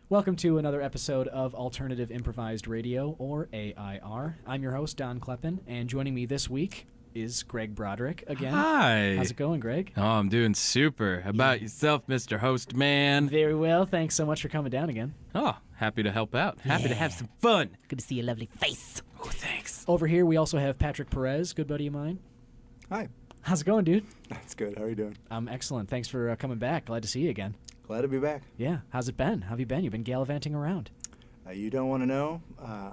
Welcome to another episode of Alternative Improvised Radio, or AIR. I'm your host, Don Kleppin, and joining me this week is Greg Broderick again. Hi. How's it going, Greg? Oh, I'm doing super. How about yourself, Mr. Host Man? Very well. Thanks so much for coming down again. Oh, happy to help out. Happy to have some fun. Good to see your lovely face. Oh, thanks. Over here, we also have Patrick Perez, good buddy of mine. Hi. How's it going, dude? That's good. How are you doing? I'm excellent. Thanks for coming back. Glad to see you again. Glad to be back. Yeah. How's it been? How have you been? You've been gallivanting around. You don't want to know.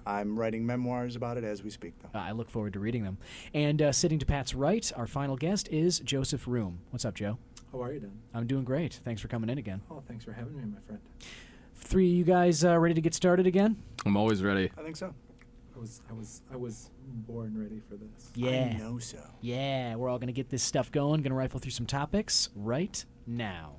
I'm writing memoirs about it as we speak, though. I look forward to reading them. And sitting to Pat's right, our final guest is Joseph Room. What's up, Joe? How are you, Don? I'm doing great. Thanks for coming in again. Oh, thanks for having me, my friend. Three of you guys ready to get started again? I'm always ready. I think so. I was born ready for this. Yeah. I know so. Yeah, we're all going to get this stuff going. Going to rifle through some topics right now.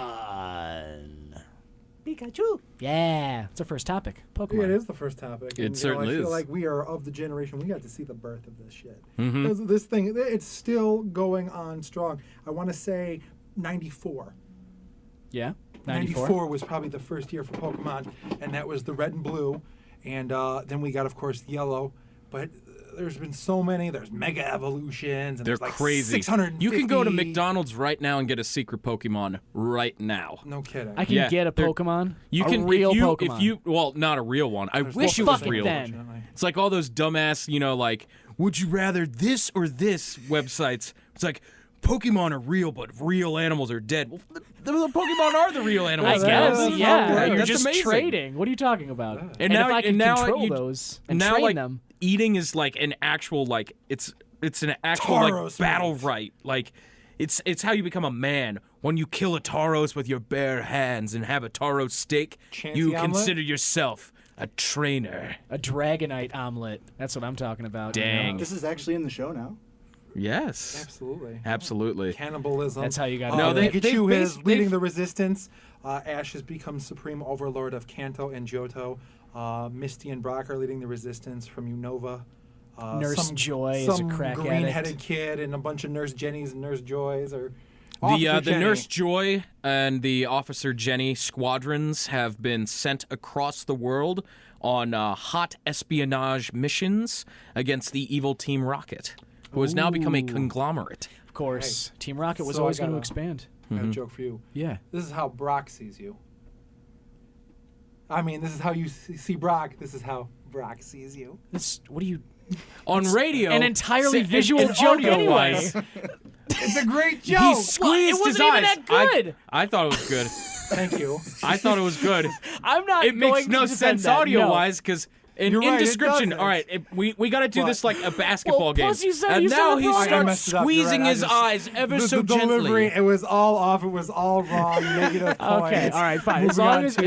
Pokemon. Pikachu. Yeah, it's our first topic. Pokemon. Yeah, it is the first topic. It certainly I feel is. like we are of the generation. We got to see the birth of this shit. Mm-hmm. Because this thing, it's still going on strong. I want to say 94. Yeah, 94. 94 was probably the first year for Pokemon, and that was the red and blue. And then we got, of course, yellow. But there's been so many. There's Mega Evolutions. And They're there's like crazy. 650. You can go to McDonald's right now and get a secret Pokemon right now. No kidding. I can Yeah, get a they're- Pokemon. You a can real if you Pokemon. well, not a real one. I There's wish it no was fuck it real. then. unfortunately. It's like all those dumbass, like, would you rather this or this websites. It's like, Pokemon are real, but real animals are dead. Well, the Pokemon are the real I animals. guess, that's yeah. right. You're That's just amazing. trading. What are you talking about? Yeah. And now- if I can and now control you- those and now, train like, them. eating is like an actual, like, it's an actual like Tauros battle meat. right. Like, it's how you become a man. When you kill a Tauros with your bare hands and have a Tauros steak, Chancy you omelet? consider yourself a trainer. A Dragonite omelet. That's what I'm talking about. you know? Dang. This is actually in the show now. Yes. Absolutely. Absolutely. Cannibalism. That's how you got to No, do they- it. Pikachu they've is bas- leading they've- the resistance. Ash has become supreme overlord of Kanto and Johto. Misty and Brock are leading the resistance from Unova. Nurse Joy is a some crack green-headed addict. kid and a bunch of Nurse Jennies and Nurse Joys are. Officer The Jenny. Nurse Joy and the Officer Jenny squadrons have been sent across the world on hot espionage missions against the evil Team Rocket, who has now become a Ooh. conglomerate. Of course. Team Rocket was So I always going to gotta- expand. I have a joke for you. Yeah. This is how Brock sees you. I mean, this is how you see Brock. This is how Brock sees you. What do you... On radio, an entirely and visual joke anyway. audio-wise, It's a great he joke. squeezed Well, it his wasn't even eyes. that good. I thought it was good. Thank you. I thought it was good. I'm not It going makes to no defend sense that, audio-wise because in You're right, it description, doesn't. all right, we got to do But- this like a basketball Well, game. plus you said- and you said now it he wrong. I starts messed it up. You're squeezing right. I his just- eyes ever the so delivery, gently. it was all off. It was all wrong. Negative points. Okay, all right, fine. As Moving long on as to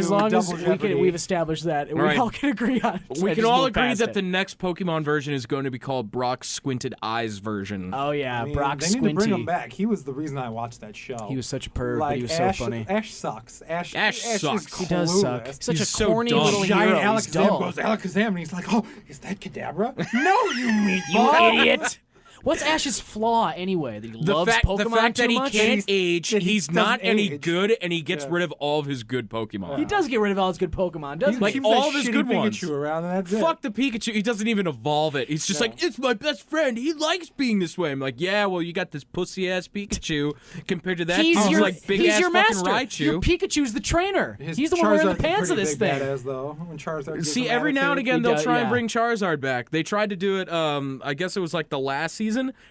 Double Jeopardy. we've established that, we Right. all can agree on it. We I can just all moved agree past that it. the next Pokemon version is going to be called Brock's Squinted Eyes version. Oh, yeah, I mean, Brock they need to bring Squinty. him back. He was the reason I watched that show. He was such a perv, like but he was Ash, so funny. Ash sucks. Ash Sucks. Is He does suck. clueless. He's such He's a so corny dumb. little Giant hero. Alex He's Zam dull. goes Alakazam, and he's like, "Oh, is that Kadabra? No, you meatball." You idiot! What's Ash's flaw anyway? That he loves Pokemon the fact too that he much? can't age, that he he's not doesn't any age. good, and he gets Yeah. rid of all of his good Pokemon. He does get rid of all his good Pokemon, doesn't Like he? keeps all that of his shitty good ones. Pikachu around, and that's it. Fuck the Pikachu. He doesn't even evolve it. He's just No. like, it's my best friend. He likes being this way. I'm like, yeah, well, you got this pussy-ass Pikachu compared to that He's dude's your, like big-ass he's your fucking master. Raichu. Your Pikachu's the trainer. His He's the one wearing the Charizard's pants of pretty this big thing. Badass, though. When Charizard gives See, him every now and attitude. again, they'll does, try and yeah. bring Charizard back. They tried to do it, I guess it was like the last season.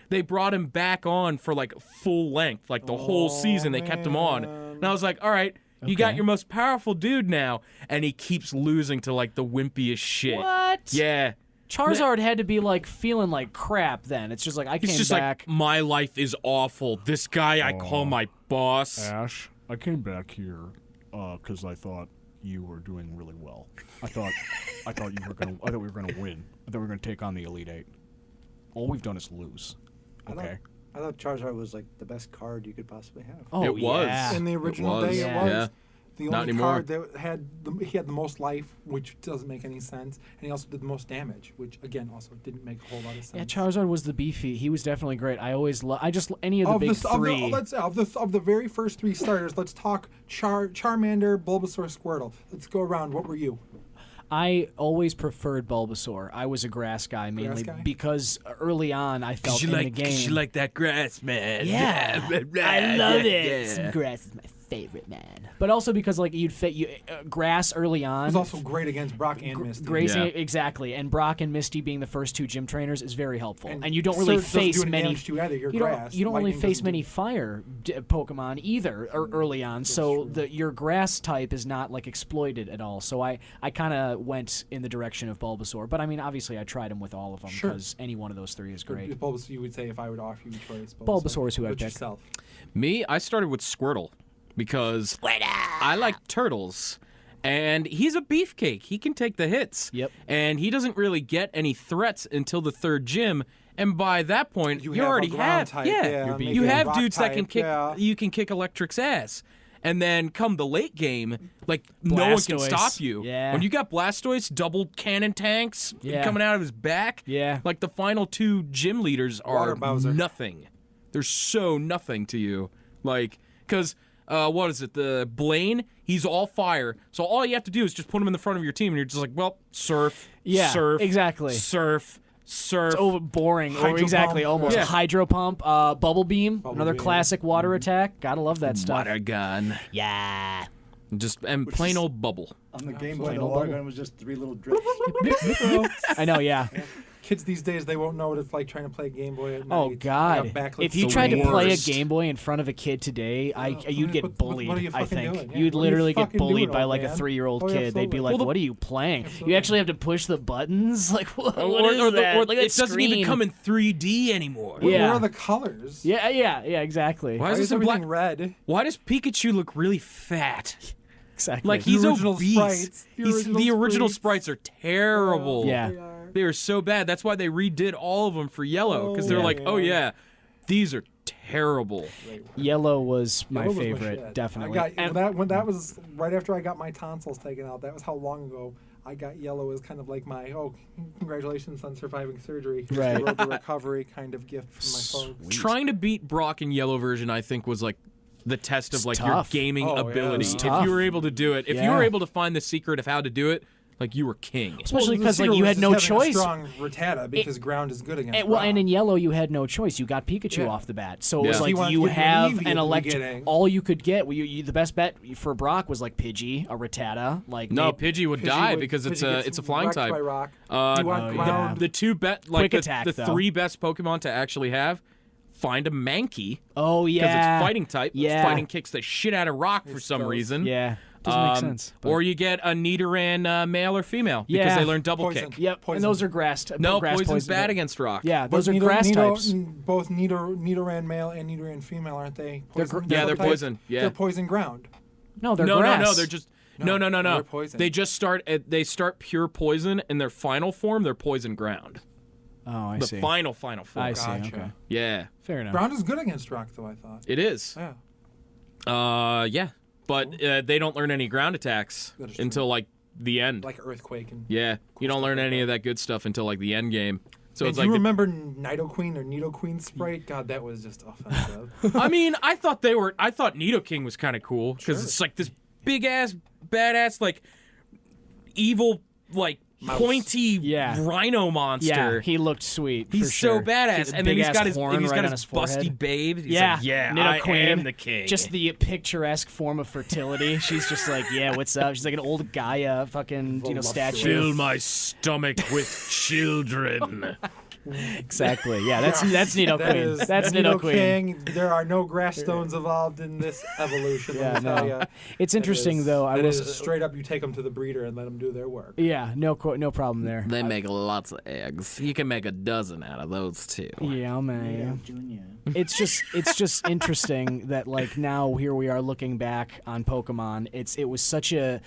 They brought him back on for like full length, like the whole season. They kept him on. And I was like, all right, you got Okay. your most powerful dude now. And he keeps losing to like the wimpiest shit. What? Yeah. Charizard had to be like feeling like crap then. It's just like I He's came just back. like, my life is awful. This guy I call my boss. Ash, I came back here because I thought you were doing really well. I thought we were gonna win. I thought we were gonna take on the Elite Eight. All we've done is lose. Okay. I thought Charizard was like the best card you could possibly have. Oh, It was. yeah. In the original was. day, Yeah. it was. Yeah. The Not only anymore. card that he had the most life, which doesn't make any sense, and he also did the most damage, which again also didn't make a whole lot of sense. Yeah, Charizard was the beefy. He was definitely great. I always any of the big three. Of the very first 3 starters, let's talk Charmander, Bulbasaur, Squirtle. Let's go around. What were you? I always preferred Bulbasaur. I was a grass guy mainly guy? because early on I felt in the game. You like that grass, man. Yeah. I love it. Grass is my favorite, man. But also because like you'd fit grass early on. It was also great against Brock and Misty. Grazing, Yeah. exactly, and Brock and Misty being the first 2 gym trainers is very helpful. And you don't Surge really doesn't face do any many. damage to you either. You're You grass. don't really Lightning face doesn't many do- fire Pokemon either early on, so your grass type is not like exploited at all. So I kind of went in the direction of Bulbasaur, but I mean obviously I tried him with all of them Sure. because any one of those 3 is great. If Bulbasaur, you would say if I would offer you a choice. Bulbasaur is who I'd What's pick. yourself? Me, I started with Squirtle because I like turtles. And he's a beefcake. He can take the hits. Yep. And he doesn't really get any threats until the 3rd gym. And by that point, You you have a already ground have type, yeah. yeah, maybe You a have rock dudes that can type, kick. yeah. You can kick Electric's ass. And then come the late game, like no one can Blastoise. stop you. Yeah. When you got Blastoise, double cannon tanks Yeah. coming out of his back. Yeah. Like the final 2 gym leaders Water are Bowser. nothing. They're so nothing to you. Like, because what is it? The Blaine, he's all fire. So all you have to do is just put him in the front of your team, and you're just like, well, surf, Yeah, surf, exactly. surf. It's over boring. Or Hydro exactly, Pump. almost. Yeah. Hydro Pump, Bubble Beam, another Beam. classic water attack. Gotta love that stuff. Water gun. Yeah. Just and plain old bubble. On the Game Boy, Plain the old water bubble. gun was just 3 little drips. I know, yeah. Kids these days, they won't know what it's like trying to play Game Boy at night. Oh They God! got backlit If you the tried to play a worst. Game Boy in front of a kid today, you'd get what bullied. are you I fucking think doing? Yeah, you'd what are you literally get fucking bullied doing, by old like a man? 3-year-old Oh, kid. They'd be absolutely. like, Well, "What are you playing? Absolutely. You actually have to push the buttons? Like what Or is that? or Look at it that doesn't even screen." come in 3D anymore. What Yeah. are the colors? Yeah, exactly. Why Why is is this in black? everything red? Why does Pikachu look really fat? Exactly. Like The he's original obese. sprites. The original sprites are terrible. Yeah. They are. They are so bad. That's why they redid all of them for yellow because they're Oh, like, yeah. oh yeah, these are terrible. Yellow was my Yellow was favorite, shit. definitely. I got And- when that was right after I got my tonsils taken out. That was how long ago I got yellow as kind of like my congratulations on surviving surgery. Here's Right. the road to recovery kind of gift from my folks. Trying to beat Brock in yellow version, I think, was like the test of It's like tough. your gaming Oh, yeah, ability. it's If tough. you were able to do it, if you Yeah. were able to find the secret of how to do it, like you were king. Especially the because like secret you was had just no having a choice. strong Rattata because ground is good against. Well, rock. and in yellow you had no choice. You got Pikachu Yeah. off the bat, so it was Yeah. like He wanted you to give you have an Eevee an at the electric. beginning. All you could get, the best bet for Brock was like Pidgey, a Rattata. Like No, they- Pidgey would Pidgey die would- because Pidgey gets it's a flying wrecked type. by rock. Uh, You want yeah. ground. The 2 like Quick attack, the though. 3 best Pokemon to actually have. Find a Mankey Oh because yeah, it's fighting type. Yeah. Fighting kicks the shit out of rock for It some does. reason. Yeah, doesn't make sense. but- Or you get a Nidoran male or female because Yeah. they learn double Poison. kick. yep, Poison. and those are grass. No, grass poison's poison, bad but- against rock. Yeah, those But are grass types. Both Nidoran male and Nidoran female, aren't they? They're Poison? gr- yeah, they're type? poison, yeah. They're poison ground. No, they're no, grass. no, they're just no. they're poison. They just start. They start pure poison in their final form. They're poison ground. Oh, I The see. final form. I see. Gotcha. Okay, Yeah, fair enough. Ground is good against rock, though. I thought. it is. Yeah. Yeah, but they don't learn any ground attacks That is true. until like the end. Like earthquake and. Yeah, you don't learn any of that good stuff until like the end game. So Man, it's do like you the- remember Nidoqueen or Nidoqueen sprite? God, that was just offensive. I mean, I thought Nidoking was kind of cool because it's like this big ass, badass, like evil, like pointy Yeah. rhino monster. Yeah, he looked sweet. He's for so sure. badass, and then he's got his forehead. busty babe. He's Yeah, like, yeah, Nidoqueen, I am the king. Just the picturesque form of fertility. She's just like, yeah, what's up? She's like an old Gaia fucking statue. fill my stomach with children. Exactly. Yeah, that's Nido That Queen. is That's Nido Queen. King. There are no grass stones involved in this evolution. Yeah, let me tell no. you. It's interesting though. I It will. is straight up. You take them to the breeder and let them do their work. Yeah, no problem there. They make lots of eggs. You can make a dozen out of those too. Yeah, man. Junior. It's just interesting that like now here we are looking back on Pokemon. It was such a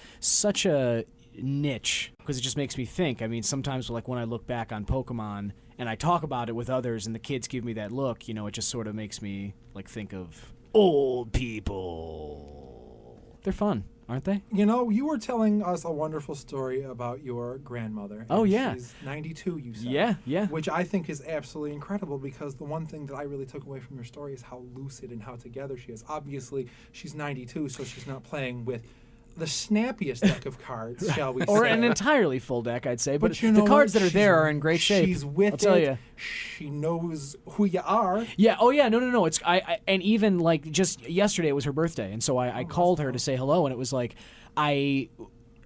niche because it just makes me think. I mean, sometimes like when I look back on Pokemon and I talk about it with others and the kids give me that look, you know, it just sort of makes me like think of old people. They're fun, aren't they? You know, you were telling us a wonderful story about your grandmother. Oh, and yeah. She's 92, you said. Yeah. Which I think is absolutely incredible because the one thing that I really took away from your story is how lucid and how together she is. Obviously, she's 92, so she's not playing with the snappiest deck of cards, shall we Or say. an entirely full deck, I'd say. But you the know cards what? that are there are in great shape. She's with I'll tell it. you. She knows who you are. Yeah. Oh, yeah. No. It's I and even like just yesterday it was her birthday, and so I called her to say hello, and it was like I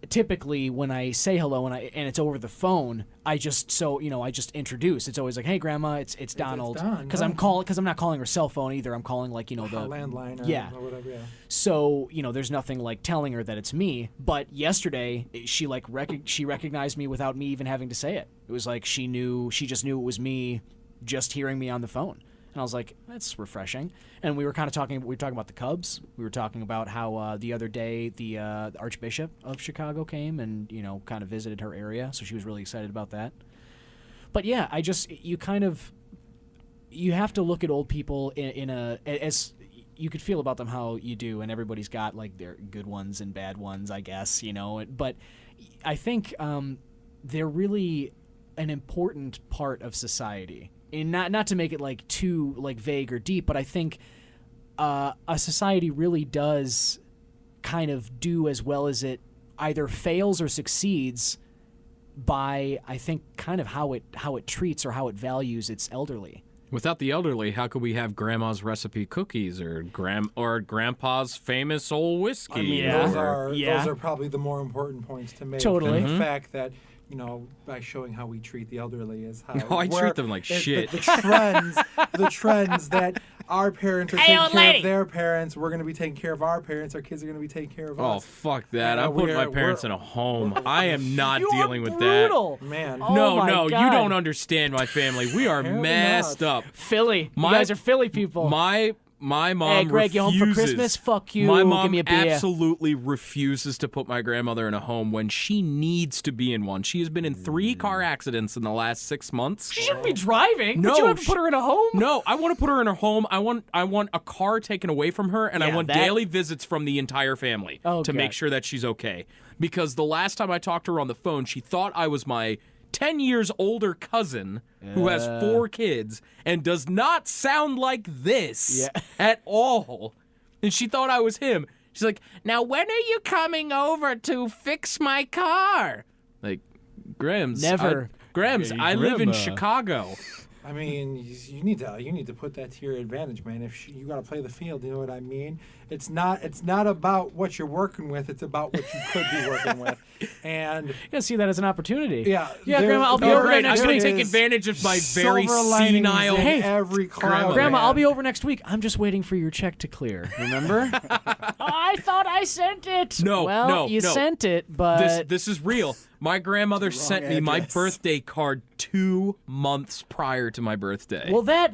typically when I say hello and it's over the phone, I just introduce. It's always like, hey, Grandma, it's Donald, Don, because I'm not calling her cell phone either. I'm calling like the landline or, yeah. or whatever. Yeah. So there's nothing like telling her that it's me. But yesterday she like she recognized me without me even having to say it. It was like she just knew it was me, just hearing me on the phone. And I was like, that's refreshing. And we were talking about the Cubs. We were talking about how the other day the Archbishop of Chicago came and, kind of visited her area. So she was really excited about that. But yeah, you have to look at old people as you could feel about them how you do. And everybody's got like their good ones and bad ones, I guess, But I think they're really an important part of society. And not to make it like too like vague or deep, but I think a society really does kind of do as well as it either fails or succeeds by, I think, kind of how it treats or how it values its elderly. Without the elderly, how could we have Grandma's recipe cookies or Grandpa's famous old whiskey? I mean, Yeah. those are probably the more important points to make. Totally. And the fact that, by showing how we treat the elderly is how No, I treat them like shit. The trends that our parents are taking care of their parents. We're going to be taking care of our parents. Our kids are going to be taking care of Oh, us. fuck that. Yeah, I'm putting my we're- parents in a home. I am not You dealing are with brutal. Man. Oh No, my you God. don't understand my family. We are Apparently messed not. up. Philly. My- You guys are Philly people. My mom Hey, Greg, you home for refuses. Christmas? Fuck you. My Give mom me a beer. absolutely refuses to put my grandmother in a home when she needs to be in one. She has been in 3 car accidents in the last 6 months. She shouldn't be driving. No, Would you have to she- put her in a home? No, I want to put her in a home. I want a car taken away from her, and I Yeah, want that- daily visits from the entire family Oh, to God. make sure that she's okay. Because the last time I talked to her on the phone, she thought I was my 10 years older cousin who has 4 kids and does not sound like this Yeah. at all. And she thought I was him. She's like, now when are you coming over to fix my car? Like, Grams. Never. Grams, I live in Grandma. Chicago. I mean, you need to put that to your advantage, man. If you got to play the field, you know what I mean. It's not about what you're working with. It's about what you could be working with. And You gotta see that as an opportunity. yeah, Grandma, I'll be Oh, over there great. I'm next going week. to take advantage of my very silver linings senile. in Hey, every cloud, Grandma, I'll man. be over next week. I'm just waiting for your check to clear. Remember? I thought I sent it. No, well, no, you no. sent it, but This is real. My grandmother sent me my address. birthday card 2 months prior to my birthday. well, that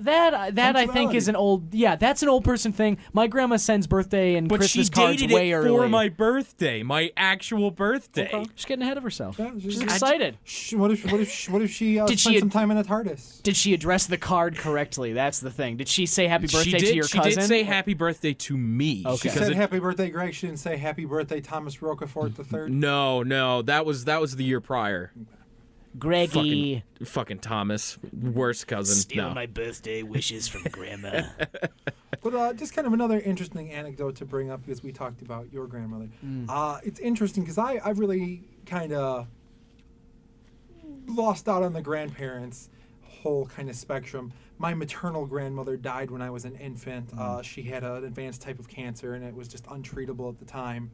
I think is an old. Yeah, that's an old person thing. My grandma sends birthday and but Christmas she cards dated way it early. for my birthday, my actual birthday. She's getting ahead of herself. Yeah, She's excited. What if she Did spent she- some time in a TARDIS? Did she address the card correctly? That's the thing. Did she say happy birthday she did, to your cousin? She did say happy birthday to me. Okay. She because said it- happy birthday, Greg. She didn't say happy birthday, Thomas Roquefort III. No, that was the year prior. Greggy. Fucking Thomas, worst cousin. Steal No. my birthday wishes from Grandma. But just kind of another interesting anecdote to bring up because we talked about your grandmother. It's interesting because I've really kind of lost out on the grandparents whole kind of spectrum. My maternal grandmother died when I was an infant. She had an advanced type of cancer and it was just untreatable at the time.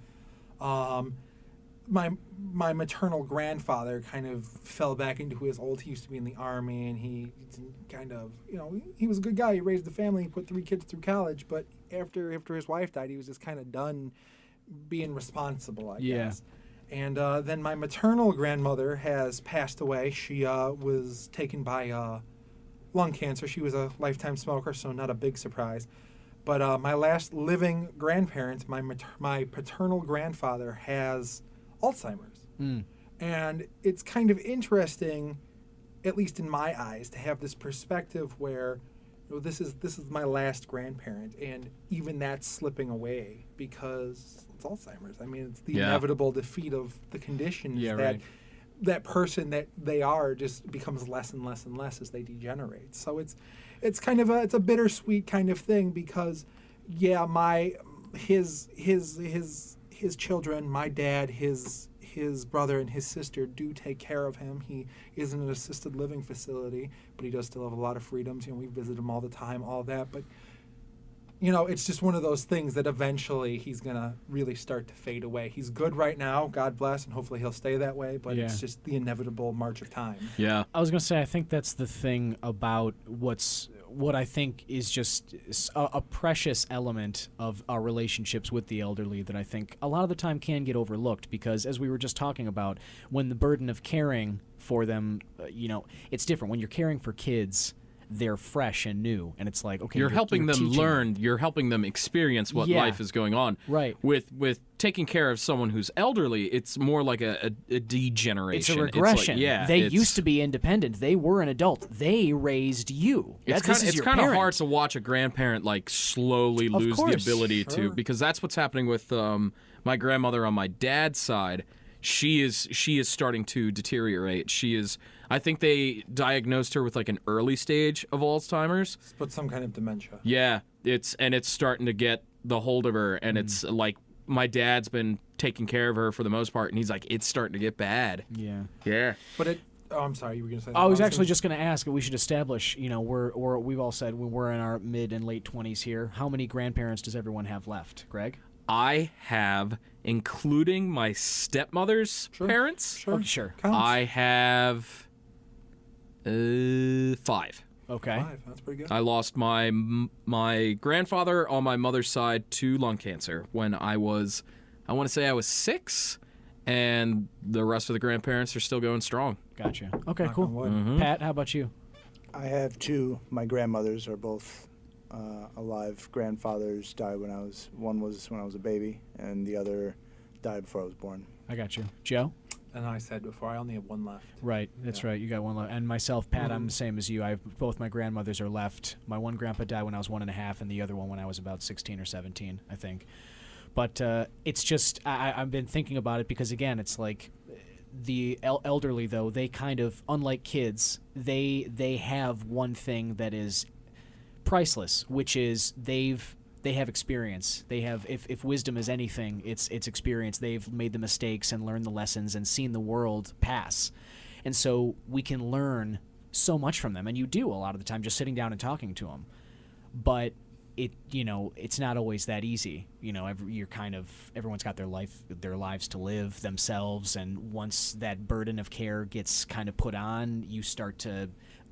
my maternal grandfather kind of fell back into his old. He used to be in the army, and he kind of, he was a good guy. He raised a family. He put 3 kids through college. But after his wife died, he was just kind of done being responsible, I guess. And then my maternal grandmother has passed away. She was taken by lung cancer. She was a lifetime smoker, so not a big surprise. But my last living grandparent, my paternal grandfather, has Alzheimer's. And it's kind of interesting, at least in my eyes, to have this perspective where this is my last grandparent, and even that's slipping away because it's Alzheimer's. I mean, it's the inevitable defeat of the condition. That person that they are just becomes less and less and less as they degenerate. So it's kind of it's a bittersweet kind of thing because, his children, my dad, his brother and his sister do take care of him. He is in an assisted living facility, but he does still have a lot of freedoms. We visit him all the time, all that. But, it's just one of those things that eventually he's going to really start to fade away. He's good right now, God bless, and hopefully he'll stay that way, but it's just the inevitable march of time. Yeah. I was going to say, I think that's the thing about what I think is just a precious element of our relationships with the elderly that I think a lot of the time can get overlooked because, as we were just talking about, when the burden of caring for them, it's different. When you're caring for kids, they're fresh and new, and it's like, okay, you're helping them teaching learn, you're helping them experience what life is going on. Right. With taking care of someone who's elderly, it's more like a degeneration. It's a regression. It's like, they used to be independent. They were an adult. They raised you. It's kind of hard to watch a grandparent slowly lose the ability to, because that's what's happening with my grandmother on my dad's side. She is starting to deteriorate. I think they diagnosed her with an early stage of Alzheimer's. But some kind of dementia. Yeah, it's starting to get the hold of her, and it's like my dad's been taking care of her for the most part, and he's like, it's starting to get bad. Yeah. But I'm sorry, you were going to say that. I was actually just going to ask, we should establish, we've all said we're in our mid and late 20s here. How many grandparents does everyone have left, Greg? I have, including my stepmother's parents. Sure. Okay, sure. Counts. I have 5. Okay. 5. That's pretty good. I lost my grandfather on my mother's side to lung cancer when I want to say I was 6, and the rest of the grandparents are still going strong. Gotcha. Okay, Knock cool. on wood. Pat, how about you? I have 2. My grandmothers are both alive. Grandfathers died one was when I was a baby, and the other died before I was born. I got you. Joe? And I said before, I only have 1 left. Right, that's right. You got 1 left. And myself, Pat, I'm the same as you. Both my grandmothers are left. My one grandpa died when I was 1.5, and the other one when I was about 16 or 17, I think. But it's just, I've been thinking about it because, again, it's like the elderly, though, they kind of, unlike kids, they have one thing that is priceless, which is they have experience. They have, if wisdom is anything, it's experience. They've made the mistakes and learned the lessons and seen the world pass. And so we can learn so much from them, and you do a lot of the time just sitting down and talking to them. But it's not always that easy. Everyone's got their lives to live themselves, and once that burden of care gets kind of put on,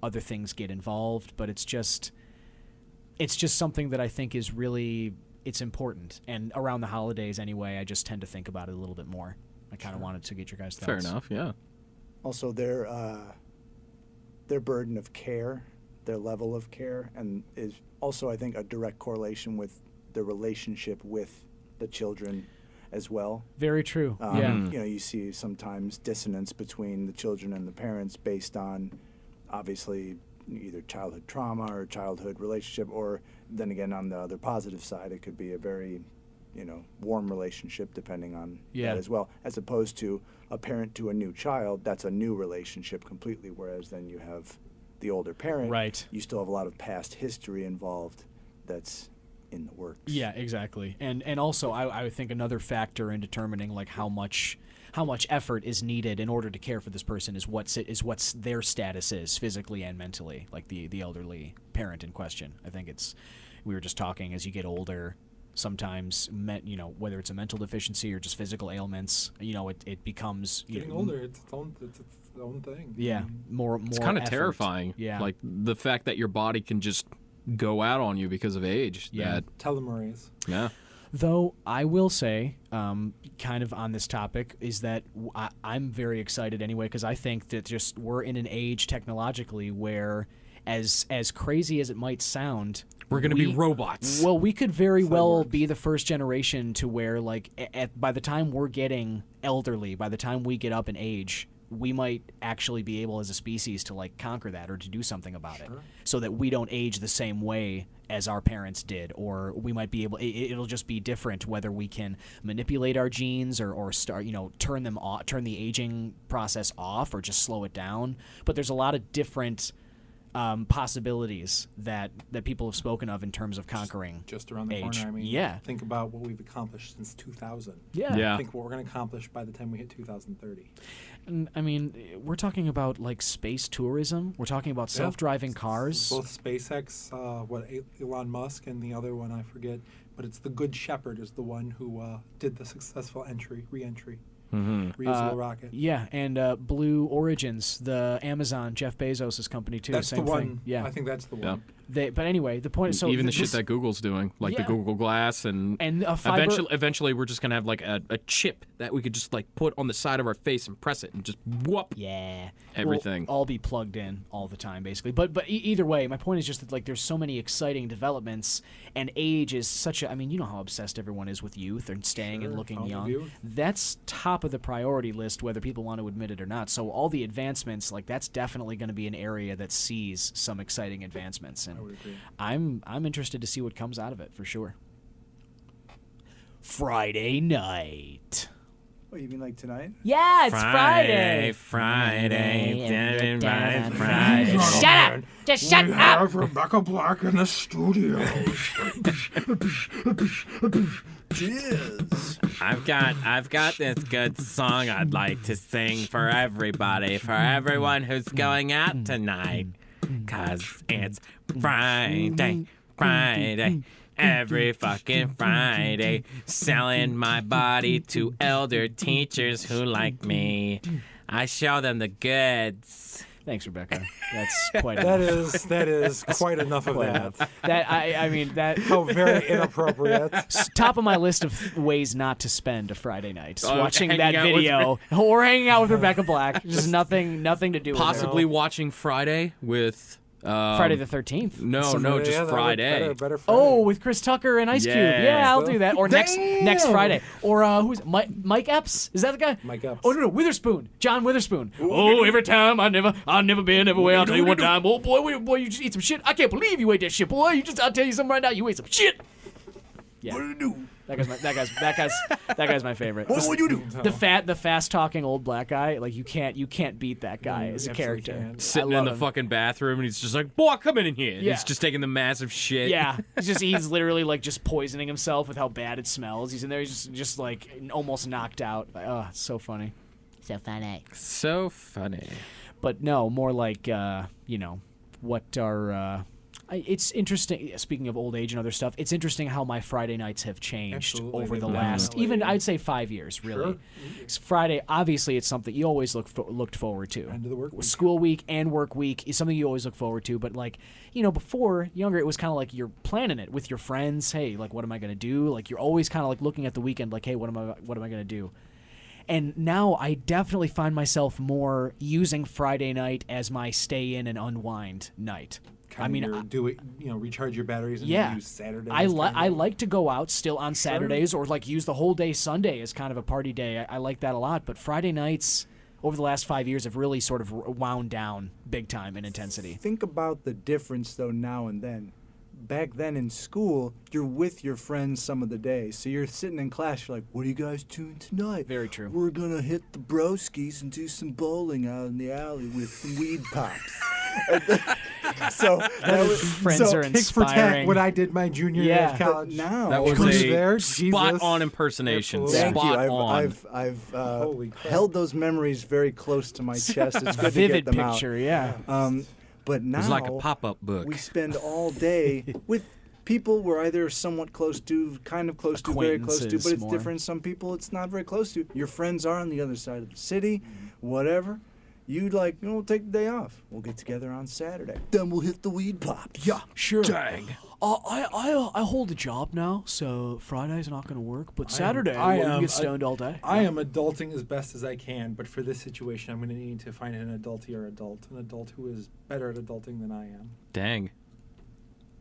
other things get involved. But it's just something that I think is really, it's important. And around the holidays anyway, I just tend to think about it a little bit more. I kind of wanted to get your guys' thoughts. Fair enough, yeah. Also, their burden of care, their level of care, and is also, I think, a direct correlation with the relationship with the children as well. Very true. You see sometimes dissonance between the children and the parents based on, obviously, either childhood trauma or childhood relationship, or then again on the other positive side, it could be a very, warm relationship depending on that as well, as opposed to a parent to a new child. That's a new relationship completely, whereas then you have the older parent. Right. You still have a lot of past history involved that's in the works. Yeah, exactly. And also I would think another factor in determining how much effort is needed in order to care for this person is what's their status is physically and mentally, like the elderly parent in question. I think we were just talking, as you get older, sometimes, whether it's a mental deficiency or just physical ailments, it becomes Getting older, it's its own thing. Yeah, more. It's kind of effort. terrifying. Yeah, like the fact that your body can just go out on you because of age. Yeah. Telomerase. Yeah. Though I will say, kind of on this topic, is that I'm very excited anyway, because I think that just we're in an age technologically where, as crazy as it might sound, we're going to be robots. Well, we could very well be the first generation to where, like, by the time we're getting elderly, by the time we get up in age, we might actually be able as a species to, like, conquer that or to do something about it, so that we don't age the same way as our parents did, or we might be able. It'll just be different whether we can manipulate our genes or start, turn them off, turn the aging process off, or just slow it down. But there's a lot of different possibilities that people have spoken of in terms of conquering just around the age. corner. I mean, yeah. Think about what we've accomplished since 2000. Yeah. Think what we're going to accomplish by the time we hit 2030. And, I mean, we're talking about, like, space tourism. We're talking about self-driving cars. Both SpaceX, Elon Musk, and the other one I forget, but it's the Good Shepherd is the one who did the successful re-entry. Reusable rocket. Yeah, and Blue Origins, the Amazon, Jeff Bezos' company too. That's same the one. thing. Yeah, I think that's the one. But anyway, the point is, so even the shit that Google's doing, like the Google Glass, and a fiber, eventually we're just gonna have like a chip that we could just like put on the side of our face and press it and just whoop. Yeah, everything. We'll all be plugged in all the time, basically. But either way, my point is just that, like, there's so many exciting developments, and age is such a. I mean, you know how obsessed everyone is with youth and staying and looking young. That's top of the priority list, whether people want to admit it or not. So all the advancements, like, that's definitely going to be an area that sees some exciting advancements, and I would agree. I'm interested to see what comes out of it for sure. Friday night. What, you mean like tonight? Yeah, it's Friday. Friday. Shut up! Just shut up! Rebecca Black in the studio. Cheers. I've got this good song I'd like to sing for everybody, for everyone who's going out tonight. 'Cause it's Friday, every fucking Friday, selling my body to elder teachers who like me. I show them the goods. Thanks, Rebecca. That's quite That enough. is quite enough of that. I mean that. How very inappropriate. Top of my list of ways not to spend a Friday night. Oh, Watching hanging that out with video or hanging out with Rebecca Black. Just nothing to do with Possibly it. watching Friday with Friday the 13th. No, Somebody- just that would- Friday. better Friday. Oh, with Chris Tucker and Ice Cube. Yes. Yeah, I'll do that. Or next Damn. Friday. Or who's Mike Epps? Is that the guy? Mike Epps. Oh no, Witherspoon. John Witherspoon. Oh, every time I'll never been everywhere. I'll tell you one time. Oh boy, you just eat some shit. I can't believe you ate that shit, boy. I'll tell you something right now. You ate some shit. Yeah. What did you do? That guy's my favorite. What would you do? The fast talking old black guy. Like you can't beat that guy as a absolutely character. can't. Sitting I in love the him. fucking bathroom, and he's just like, "Boy, come in here." Yeah. He's just taking the massive shit. Yeah, he's literally like just poisoning himself with how bad it smells. He's in there, he's just like almost knocked out. Oh, it's so funny. So funny. So funny. But no, more like what are. It's interesting. Speaking of old age and other stuff, it's interesting how my Friday nights have changed Absolutely, over the definitely. last, even I'd say 5 years, really. 'Cause Friday, obviously, it's something you always looked forward to. End of the work week. School week and work week is something you always look forward to. But like, before younger, it was kind of like you're planning it with your friends. Hey, like, what am I gonna do? Like, you're always kind of like looking at the weekend, like, hey, what am I gonna do? And now I definitely find myself more using Friday night as my stay in and unwind night. Recharge your batteries and Yeah, use Saturday. I like to go out still on Saturdays or like use the whole day Sunday as kind of a party day. I like that a lot. But Friday nights over the last 5 years have really sort of wound down big time in intensity. Think about the difference, though, now and then. Back then in school, you're with your friends some of the day. So you're sitting in class, you're like, what are you guys doing tonight? Very true. We're going to hit the broskies and do some bowling out in the alley with some weed pops. So that was, Friends are Tick for tack inspiring. what I did my junior year Yeah. of but college. now That was Who's a there? spot Jesus. on impersonation. Absolutely. Thank Spot you. on. I've Holy crap. held those memories very close to my chest. It's good Vivid to get them picture, yeah. out. But now It was like a pop-up book. we spend all day with people we're either somewhat close to, kind of close to, very close to, but Acquaintances it's more. different. Some people it's not very close to. Your friends are on the other side of the city, whatever. You'd like, we'll take the day off. We'll get together on Saturday. Then we'll hit the weed pops. Yeah, sure. Dang. I hold a job now, so Friday's not going to work, but Saturday I we am can a- get stoned all day. I am adulting as best as I can, but for this situation, I'm going to need to find an adultier adult who is better at adulting than I am. Dang.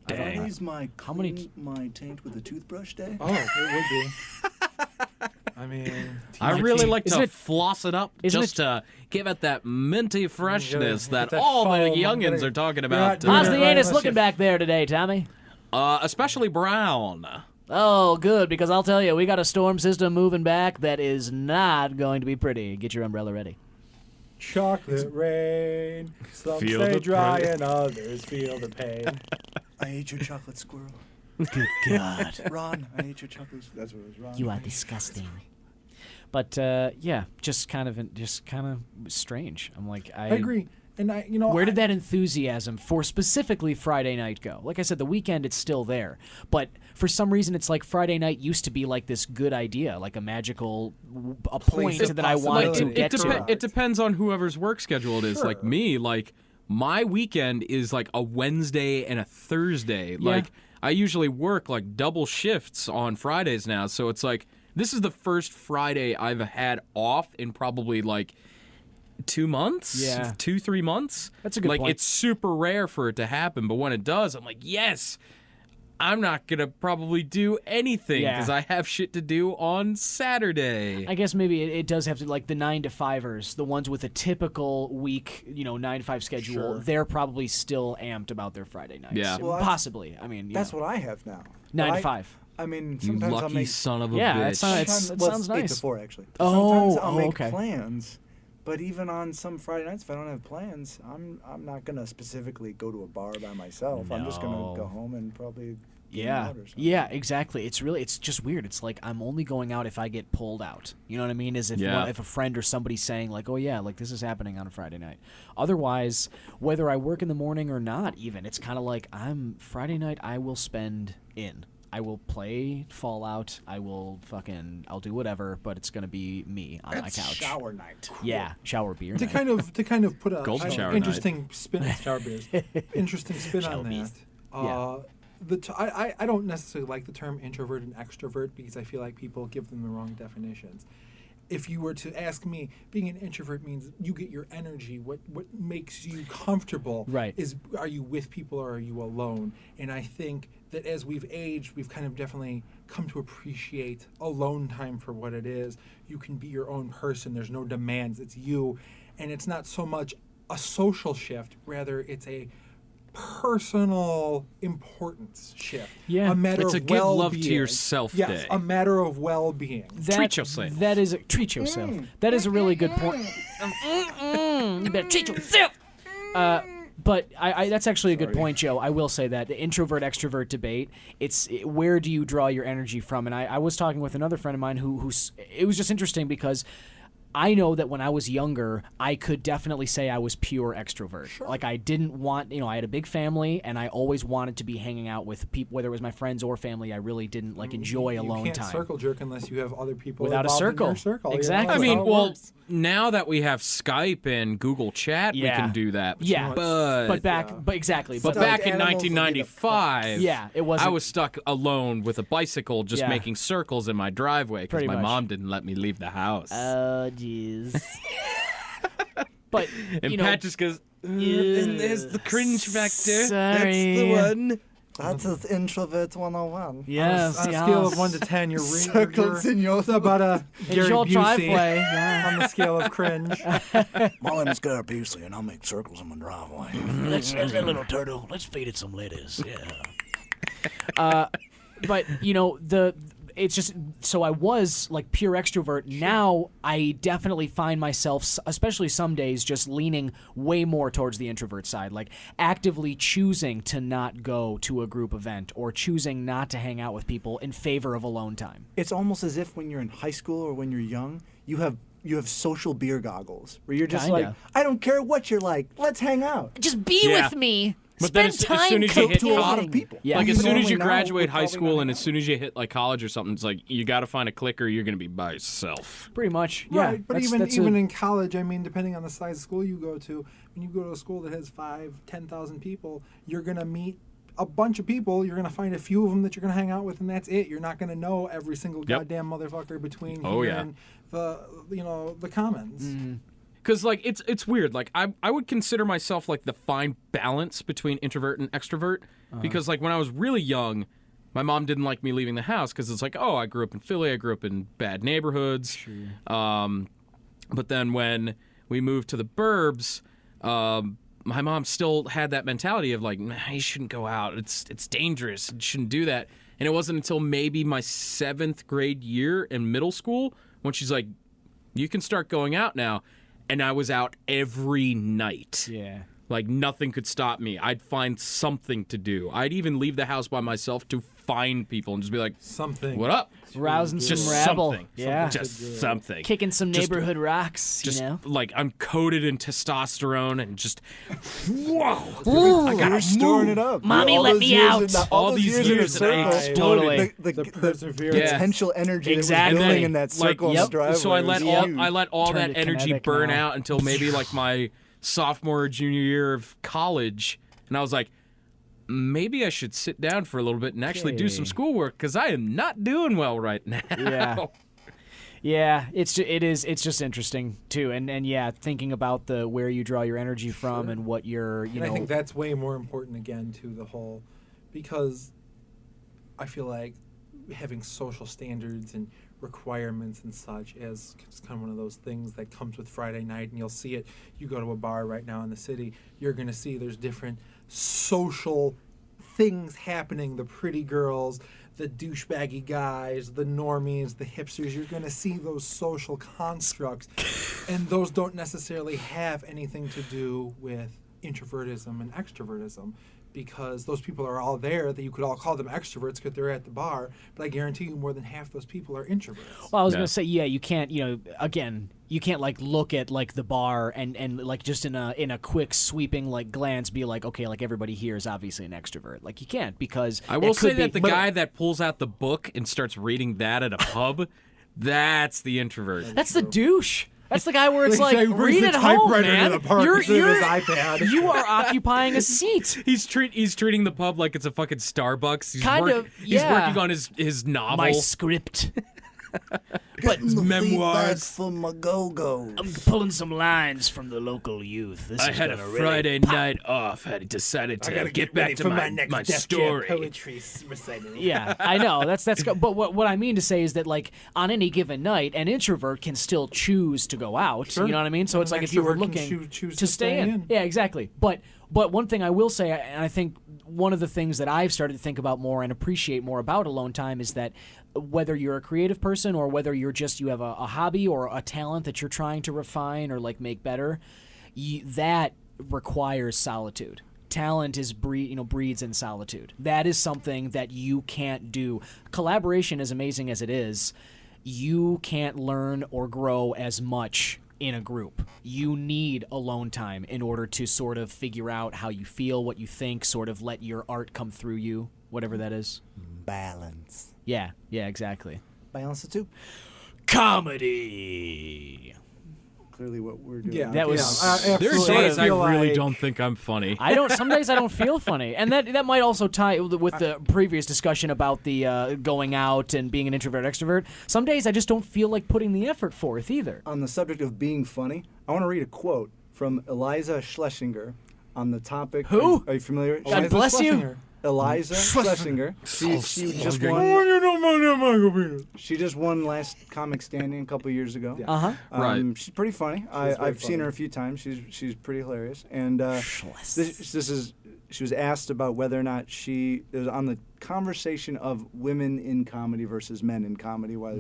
Dang. Friday's my How many clean my taint with a toothbrush day. Oh, it would be. I mean, I really like Isn't to it- floss it up isn't just to give it that minty freshness get that that all the foam. youngins Gotta- are talking you're about. not doing How's it the right anus unless looking you- back there today, Tommy? Especially brown. Oh, good, because I'll tell you, we got a storm system moving back that is not going to be pretty. Get your umbrella ready. Chocolate rain. Some Feel stay the dry pain. and others feel the pain. I ate your chocolate squirrel. Good God. Ron, I ate your chocolate. That's what it was, Ron. You are disgusting. But yeah, just kind of strange. I'm like, I agree. And Where did that enthusiasm for specifically Friday night go? Like I said, the weekend it's still there, but for some reason it's like Friday night used to be like this good idea, like a magical a point of that I wanted to possibility. get to. It depends on whoever's work schedule it is. Like Sure. me, like my weekend is like a Wednesday and a Thursday. Like I usually work like double shifts on Fridays now, so it's like this is the first Friday I've had off in probably like 2 months, Yeah. 2-3 months. That's a good like point. it's super rare for it to happen, but when it does, I'm like, yes. I'm not gonna probably do anything Yeah. because I have shit to do on Saturday. I guess maybe it does have to, like the 9 to 5ers, the ones with a typical week, 9 to 5 schedule. Sure. They're probably still amped about their Friday nights. Yeah. Well, Possibly. I mean, That's what I have now. 9 But to 5. I mean, You sometimes I'll lucky make. son of a Yeah, bitch. it's not- Sometimes, it well, sounds it's 8 nice. to 4 actually. Oh, Sometimes I'll make okay. plans, but even on some Friday nights, if I don't have plans, I'm not gonna specifically go to a bar by myself. I'm just gonna No. go home and probably. Yeah. out or something. Yeah, exactly. It's just weird. It's like I'm only going out if I get pulled out. You know what I mean? As if Yeah. if a friend or somebody's saying like, "Oh yeah, like this is happening on a Friday night." Otherwise, whether I work in the morning or not, even it's kind of like Friday night I will spend in. I will play Fallout. I'll do whatever, but it's gonna be me on my It's couch. shower night. Yeah, shower beer. to night. kind of put a Golden shower night. interesting spin shower beers. Interesting spin Shower on that. beers. I don't necessarily like the term introvert and extrovert because I feel like people give them the wrong definitions. If you were to ask me, being an introvert means you get your energy. What makes you comfortable Right. is, are you with people or are you alone? And I think that as we've aged, we've kind of definitely come to appreciate alone time for what it is. You can be your own person. There's no demands. It's you. And it's not so much a social shift. Rather, it's a personal importance shift. Yeah. A matter It's of a give love to well-being. yourself yes, day. a matter of well-being. Treat yourself. Treat yourself. That is a really good point. You better treat yourself. But that's actually a good point, Joe. I will say that the introvert-extrovert debate, where do you draw your energy from? And I was talking with another friend of mine who's it was just interesting because I know that when I was younger, I could definitely say I was pure extrovert. Sure. Like I didn't want, I had a big family and I always wanted to be hanging out with people, whether it was my friends or family. I really didn't enjoy alone You can't time. circle jerk unless you have other people Without a involved in circle. your circle. you know? Exactly. I That's mean, how it well, works. now that we have Skype and Google Chat, we Yeah. can do that. Yeah, but exactly. but But back in animals will be the 1995, Yeah, it wasn't- I was stuck alone with a bicycle, just Yeah. making circles in my driveway because Pretty my much. mom didn't let me leave the house. Oh, jeez. But and Pat just goes, and there's the cringe factor. Sorry. one. That's his introvert 101. Yes, on a yes. scale of 1 to 10, you're Circles in your- it's about a In Gary your Busey driveway. Yeah. on the scale of cringe. My name is Gary Busey, and I'll make circles in my driveway. Let's that little turtle. Let's feed it some lettuce. Yeah. But it's just so I was like pure extrovert. Now I definitely find myself, especially some days, just leaning way more towards the introvert side, like actively choosing to not go to a group event or choosing not to hang out with people in favor of alone time. It's almost as if when you're in high school or when you're young, you have social beer goggles where you're just Kinda. like, I don't care what you're like, let's hang out. Just be Yeah. with me. But then as soon as you hit to a lot college, of people. Yeah. like as soon as Normally you now, graduate we're high probably school not and as soon as you hit like college or something, it's like you got to find a clicker. You're going to be by yourself. Pretty much. Yeah. Right, but that's even in college, I mean, depending on the size of school you go to, when you go to a school that has 10,000 people, you're gonna meet a bunch of people. You're gonna find a few of them that you're gonna hang out with, and that's it. You're not gonna know every single Yep. goddamn motherfucker between Oh, here yeah. and the commons. Because like it's weird. Like I would consider myself like the fine balance between introvert and extrovert. Because like when I was really young, my mom didn't like me leaving the house because it's like, oh, I grew up in Philly. I grew up in bad neighborhoods. But then when we moved to the burbs, my mom still had that mentality of like, nah, you shouldn't go out. It's dangerous. You shouldn't do that. And it wasn't until maybe my 7th grade year in middle school when she's like, you can start going out now. And I was out every night. Yeah. Like nothing could stop me. I'd find something to do. I'd even leave the house by myself to find people and just be like, Something. what up? Rousing some Just rabble. something. Yeah. Just something. Kicking some Just- neighborhood rocks, Just you know? like I'm coated in testosterone and just whoa. I gotta You're storing move. it up. Mommy, All let those me years out. in the- All those these years in a years that I circle. exploded. Totally. The perseverance. Yeah. potential energy Exactly. that was building then, in that like, circle yep. of driveway. So I let was huge. all Turned that it energy kinetic burn now. out until maybe like my sophomore or junior year of college, and I was like, maybe I should sit down for a little bit and actually do some Okay. schoolwork because I am not doing well right now. Yeah. Yeah, it's just interesting too, and yeah, thinking about the where you draw your energy from and what you're, And I think that's way more important again to the whole, because I feel like having social standards and requirements and such as it's kind of one of those things that comes with Friday night, and you'll see it. You go to a bar right now in the city, you're going to see there's different social things happening. The pretty girls, the douchebaggy guys, the normies, the hipsters. You're going to see those social constructs, and those don't necessarily have anything to do with introvertism and extrovertism, because those people are all there. That you could all call them extroverts because they're at the bar, but I guarantee you more than half those people are introverts. Well, I was Yeah. gonna say, yeah, you can't, again, you can't like look at like the bar and like just in a quick sweeping like glance be like, okay, like everybody here is obviously an extrovert. Like you can't, because I will it say could that be, the guy that pulls out the book and starts reading that at a pub, that's the introvert. that's the douche. That's the guy where it's like, He brings read the it home, typewriter man. to the park You're, instead of his you're- iPad. you are occupying a seat. He's treating the pub like it's a fucking Starbucks. He's Kind of, He's yeah. working on his novel. My script. But memoirs. from my go-go. I'm pulling some lines from the local youth. This I is had a gonna really Friday night off. I decided to get back to my story. poetry recital. Yeah, I know. That's but what I mean to say is that like on any given night, an introvert can still choose to go out. Sure. You know what I mean? So And it's an like if you were extrovert can looking choose to stay in. Yeah, exactly. But one thing I will say, and I think one of the things that I've started to think about more and appreciate more about alone time is that whether you're a creative person or whether you have a hobby or a talent that you're trying to refine or like make better, that requires solitude. Talent is breeds in solitude. That is something that you can't do. Collaboration, as amazing as it is, you can't learn or grow as much in a group. You need alone time in order to sort of figure out how you feel, what you think, sort of let your art come through you, whatever that is. Balance. Yeah, exactly. Balance it too. comedy. Clearly, what we're doing. Yeah, That was- There's absolutely. days I feel really like- don't think I'm funny. Some days I don't feel funny, and that might also tie with the previous discussion about the going out and being an introvert extrovert. Some days I just don't feel like putting the effort forth either. On the subject of being funny, I want to read a quote from Eliza Schlesinger on the topic. Who? Are you familiar? God Eliza bless you. Schlesinger. Eliza Schlesinger. She just won. She just won Last Comic Standing a couple years ago. Uh huh. Right. She's pretty funny. I've seen her a few times. She's pretty hilarious. And this is she was asked about whether or not it was on the conversation of women in comedy versus men in comedy. Why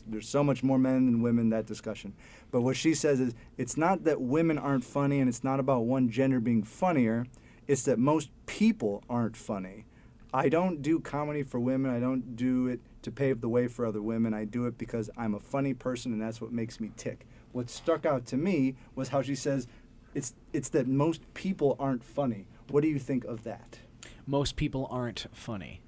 there's so much more men than women, that discussion. But what she says is it's not that women aren't funny, and it's not about one gender being funnier. It's that most people aren't funny. I don't do comedy for women. I don't do it to pave the way for other women. I do it because I'm a funny person, and that's what makes me tick. What stuck out to me was how she says it's that most people aren't funny. What do you think of that? Most people aren't funny.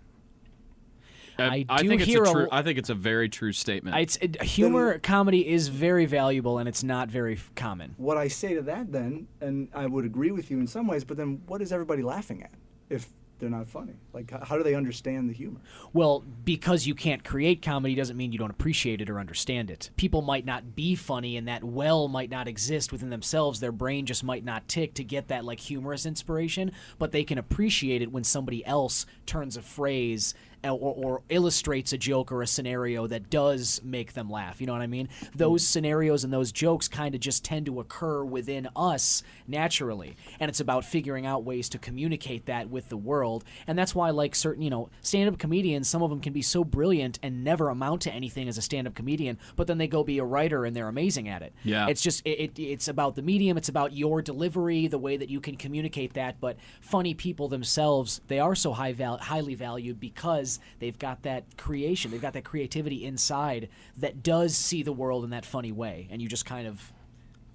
I do think hear it's a true. I think it's a very true statement. Humor, comedy is very valuable, and it's not very common. What I say to that then, and I would agree with you in some ways, but then what is everybody laughing at if they're not funny? Like, how do they understand the humor? Well, because you can't create comedy doesn't mean you don't appreciate it or understand it. People might not be funny, and that well might not exist within themselves. Their brain just might not tick to get that like humorous inspiration, but they can appreciate it when somebody else turns a phrase or illustrates a joke or a scenario that does make them laugh. You know what I mean? Those scenarios and those jokes kind of just tend to occur within us naturally. And it's about figuring out ways to communicate that with the world. And that's why, like, certain, stand-up comedians, some of them can be so brilliant and never amount to anything as a stand-up comedian, but then they go be a writer and they're amazing at it. Yeah. It's just, it's about the medium, it's about your delivery, the way that you can communicate that. But funny people themselves, they are so highly valued because they've got that creation, they've got that creativity inside that does see the world in that funny way, and you just kind of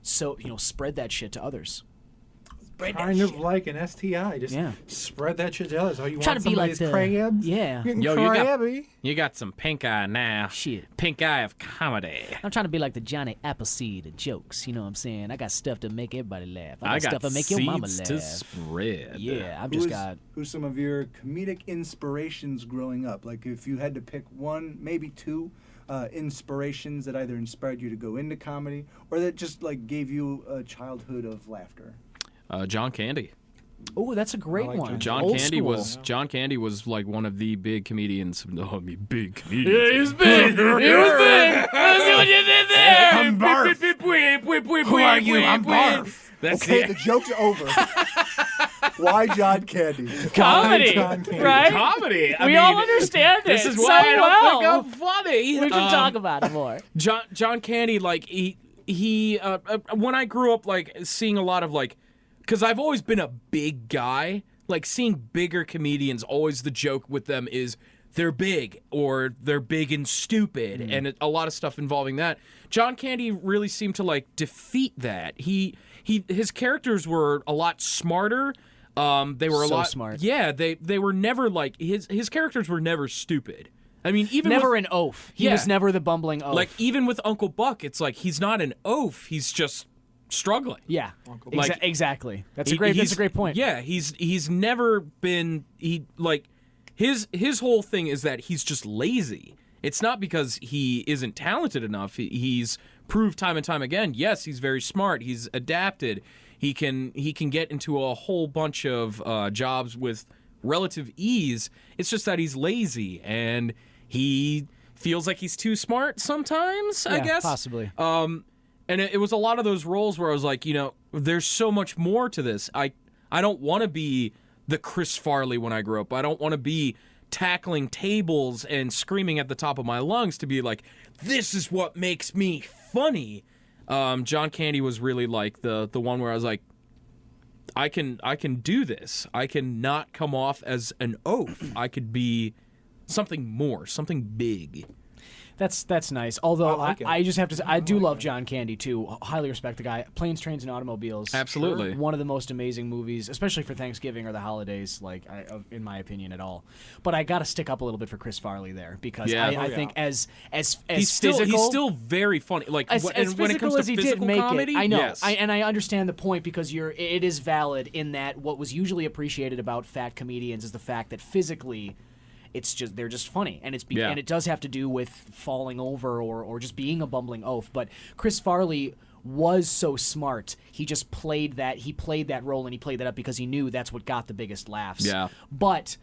spread that shit to others. Kind of like an STI, just Yeah. spread that shit to others. Oh, you Trying want to be like somebody's crabs? Yeah. Getting Yo, crabby. you got some pink eye now. Shit. Pink eye of comedy. I'm trying to be like the Johnny Appleseed of jokes, you know what I'm saying? I got stuff to make everybody laugh. I got stuff to make your mama seeds laugh. to spread. Yeah, I've just got... Who's some of your comedic inspirations growing up? Like, if you had to pick one, maybe two inspirations that either inspired you to go into comedy or that just like gave you a childhood of laughter. John Candy. Oh, that's a great I like one. John Old Candy school. John Candy was like one of the big comedians. No, I mean big comedians. Yeah, he was big. He was big. I see what you did there. I'm Barf. Who are you? I'm Barf. That's Okay, the the joke's over. Why John Candy? Comedy, John Candy. right? comedy. I We mean, all understand this it is so why I don't well. think I'm funny. We should talk about it more. John Candy, like he when I grew up, like seeing a lot of like, because I've always been a big guy. Like seeing bigger comedians, always the joke with them is they're big or they're big and stupid, and a lot of stuff involving that. John Candy really seemed to like defeat that. His characters were a lot smarter. They were a So lot smart. Yeah, they were never like his characters were never stupid. I mean, even Never with, an oaf. He Yeah. was never the bumbling oaf. like even with Uncle Buck, it's like he's not an oaf. He's just struggling. yeah, Like- exactly. That's He- a great. That's he's- a great point. Yeah, he's never been his whole thing is that he's just lazy. It's not because he isn't talented enough. He's proved time and time again. Yes, he's very smart. He's adapted. He can get into a whole bunch of jobs with relative ease. It's just that he's lazy and he feels like he's too smart sometimes. I Yeah, guess possibly. And it was a lot of those roles where I was like, there's so much more to this. I don't want to be the Chris Farley when I grew up. I don't want to be tackling tables and screaming at the top of my lungs to be like, this is what makes me funny. John Candy was really like the one where I was like, I can do this. I can not come off as an oaf. I could be something more, something big. That's nice. Although I like it. I just have to say, I do love John Candy too. Highly respect the guy. Planes, Trains, and Automobiles. Absolutely. One of the most amazing movies, especially for Thanksgiving or the holidays, in my opinion at all. But I got to stick up a little bit for Chris Farley there because Yeah. I think as He's still physical, very funny. Like as when it physical comes to as he physical did make comedy, it, I know, yes. and I understand the point because it is valid in that what was usually appreciated about fat comedians is the fact that physically, they're just funny, and Yeah. and it does have to do with falling over or just being a bumbling oaf. But Chris Farley was so smart. He just played that. He played that role, and he played that up because he knew that's what got the biggest laughs. Yeah. But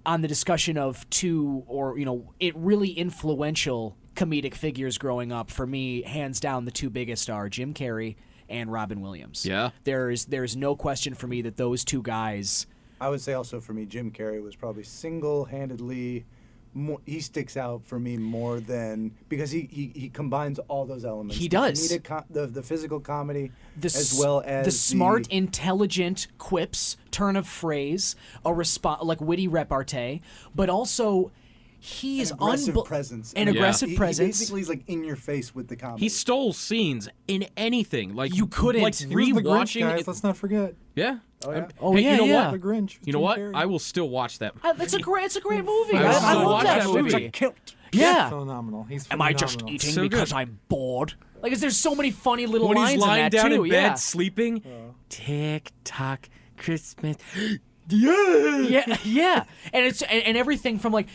on the discussion of two or it really influential comedic figures growing up, for me, hands down, the two biggest are Jim Carrey and Robin Williams. Yeah. There's no question for me that those two guys. I would say also for me, Jim Carrey was probably single-handedly more, he sticks out for me more than because he combines all those elements. He the does. comedic the physical comedy as s- well as the smart, intelligent quips, turn of phrase, like witty repartee, but also he's an aggressive unbe- presence. An I mean, aggressive he presence. basically is like in your face with the comedy. He stole scenes in anything. Like You couldn't. like He was the Grinch, rewatching. guys. Let's not forget. Yeah, Oh yeah. Oh Hey, yeah, you know yeah. what? The Grinch. with You know Jim what? Carrey. I will still watch that. It's a great movie. I will I still love watch that that movie. movie. Kilt. Yeah. Phenomenal. He's Am I just phenomenal. eating So because good. I'm bored? Like, there's so many funny little When lines he's lying in that down too. in bed yeah. sleeping, tick tock, Christmas. Yeah. Yeah. And it's and everything from like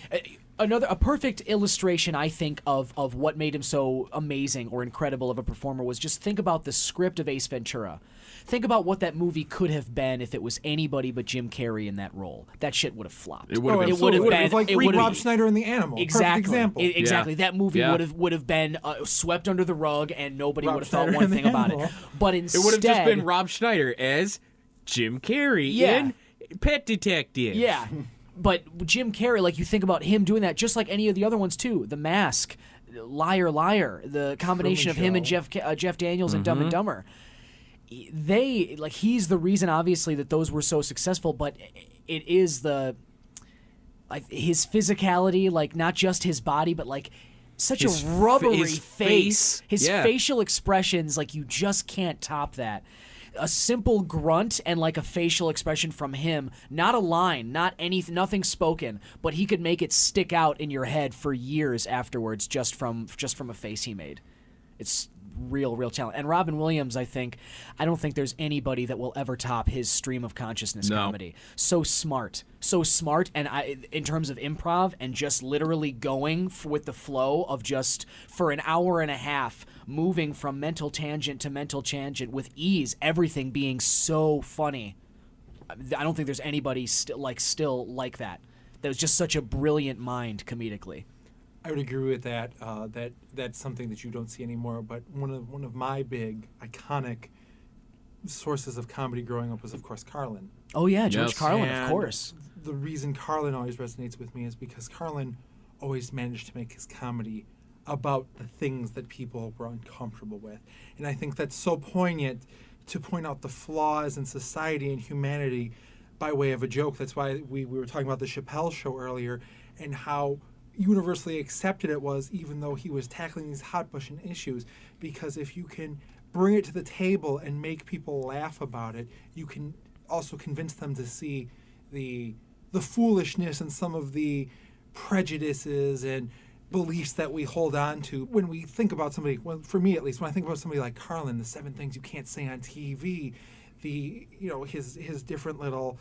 a perfect illustration, I think, of what made him so amazing or incredible of a performer was just think about the script of Ace Ventura. Think about what that movie could have been if it was anybody but Jim Carrey in that role. That shit would have flopped. It would have been. It would have Absolutely. been. It was like it read would have- Rob Schneider in The Animal. Exactly. Perfect example. Exactly. Yeah. That movie Yeah. would have been swept under the rug, and nobody Rob would have thought Schneider one in The thing about it. Animal. But It instead, would have just been Rob Schneider as Jim Carrey Yeah. in Pet Detective. Yeah. But Jim Carrey, like you think about him doing that, just like any of the other ones too. The Mask, Liar Liar, the combination of him and Jeff Daniels and Dumb and Dumber. They like he's the reason, obviously, that those were so successful. But it is his physicality, like not just his body, but like such His a rubbery his face. face. His Yeah. facial expressions, like you just can't top that. A simple grunt and like a facial expression from him, not a line, not anything, nothing spoken, but he could make it stick out in your head for years afterwards just from a face he made. It's real talent. And Robin Williams, I don't think there's anybody that will ever top his stream of consciousness No. comedy. So smart, and in terms of improv and just literally going with the flow of just for an hour and a half moving from mental tangent to mental tangent with ease, everything being so funny. I don't think there's anybody still like that. That was just such a brilliant mind comedically. I would agree with that. That's something that you don't see anymore. But one of my big iconic sources of comedy growing up was, of course, Carlin. Oh yeah, George Yes. Carlin, of And course. The reason Carlin always resonates with me is because Carlin always managed to make his comedy about the things that people were uncomfortable with. And I think that's so poignant to point out the flaws in society and humanity by way of a joke. That's why we were talking about the Chappelle Show earlier and how universally accepted it was, even though he was tackling these hot-button issues. Because if you can bring it to the table and make people laugh about it, you can also convince them to see the foolishness and some of the prejudices and beliefs that we hold on to when we think about somebody. Well, for me at least, when I think about somebody like Carlin, the 7 things you can't say on TV, his different little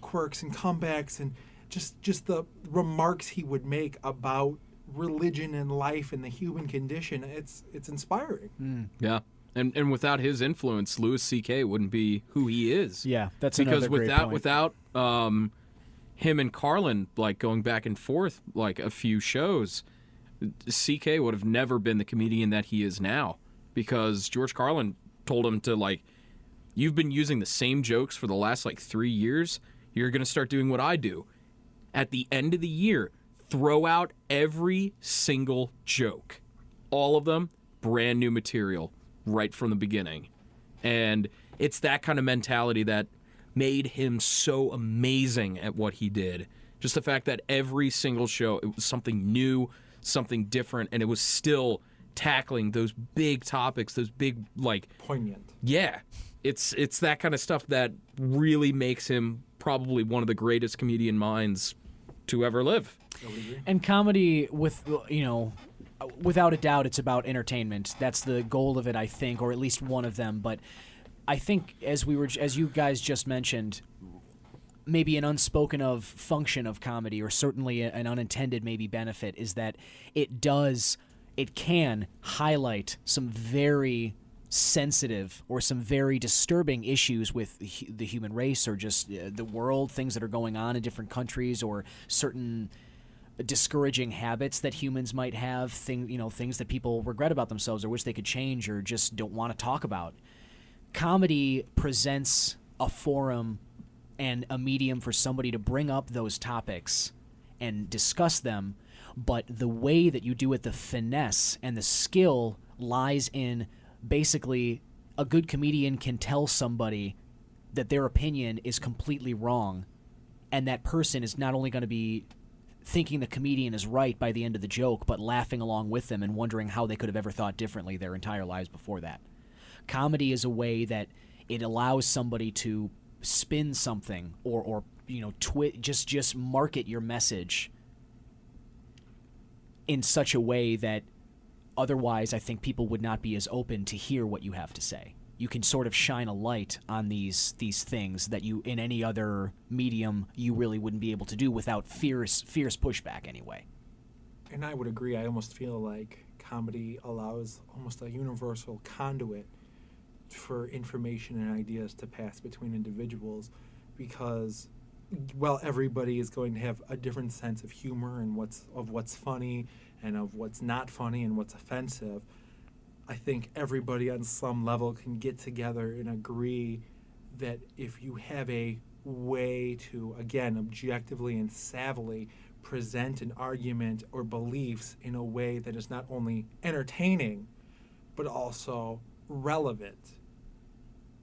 quirks and comebacks, and just the remarks he would make about religion and life and the human condition. It's inspiring. Yeah. And without his influence, Louis C.K. wouldn't be who he is. Yeah, that's because another great point. without him and Carlin like going back and forth like a few shows, C.K. would have never been the comedian that he is now, because George Carlin told him to like, you've been using the same jokes for the last like 3 years. You're gonna start doing what I do. At the end of the year, throw out every single joke, all of them, brand new material right from the beginning. And it's that kind of mentality that made him so amazing at what he did. Just the fact that every single show, it was something new, something different, and it was still tackling those big topics, those big, like... Poignant. Yeah. It's that kind of stuff that really makes him probably one of the greatest comedian minds to ever live. And comedy, without a doubt, it's about entertainment. That's the goal of it, I think, or at least one of them. But I think, as you guys just mentioned, maybe an unspoken of function of comedy, or certainly an unintended maybe benefit, is that it can highlight some very sensitive or some very disturbing issues with the human race, or just the world, things that are going on in different countries, or certain discouraging habits that humans might have, things that people regret about themselves or wish they could change or just don't want to talk about. Comedy presents a forum and a medium for somebody to bring up those topics and discuss them, but the way that you do it, the finesse and the skill, lies in basically a good comedian can tell somebody that their opinion is completely wrong, and that person is not only going to be thinking the comedian is right by the end of the joke, but laughing along with them and wondering how they could have ever thought differently their entire lives before that. Comedy is a way that it allows somebody to spin something or just market your message in such a way that otherwise I think people would not be as open to hear what you have to say. You can sort of shine a light on these things that you, in any other medium, you really wouldn't be able to do without fierce pushback anyway. And I would agree. I almost feel like comedy allows almost a universal conduit for information and ideas to pass between individuals, because well, everybody is going to have a different sense of humor and what's funny and of what's not funny and what's offensive. I think everybody on some level can get together and agree that if you have a way to, again, objectively and savvily present an argument or beliefs in a way that is not only entertaining but also relevant,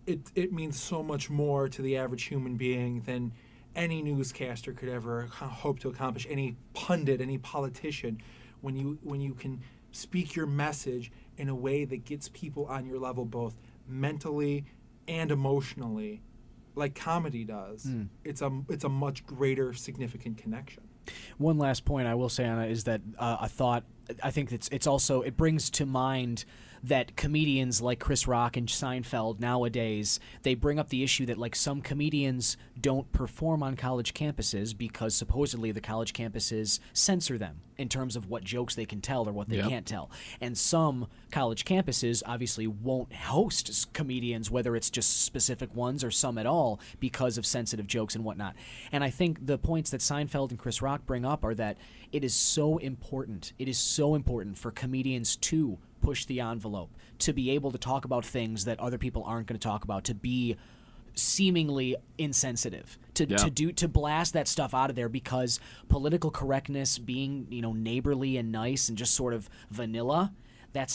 it means so much more to the average human being than any newscaster could ever hope to accomplish, any pundit, any politician. When you can speak your message in a way that gets people on your level both mentally and emotionally, like comedy does, it's a much greater significant connection. One last point I will say on it is that a thought, I think it brings to mind that comedians like Chris Rock and Seinfeld nowadays, they bring up the issue that like some comedians don't perform on college campuses because supposedly the college campuses censor them in terms of what jokes they can tell or what they can't tell. And some college campuses obviously won't host comedians, whether it's just specific ones or some at all, because of sensitive jokes and whatnot. And I think the points that Seinfeld and Chris Rock bring up are that it is so important for comedians to push the envelope, to be able to talk about things that other people aren't going to talk about, to be seemingly insensitive, to blast that stuff out of there, because political correctness, being neighborly and nice and just sort of vanilla, that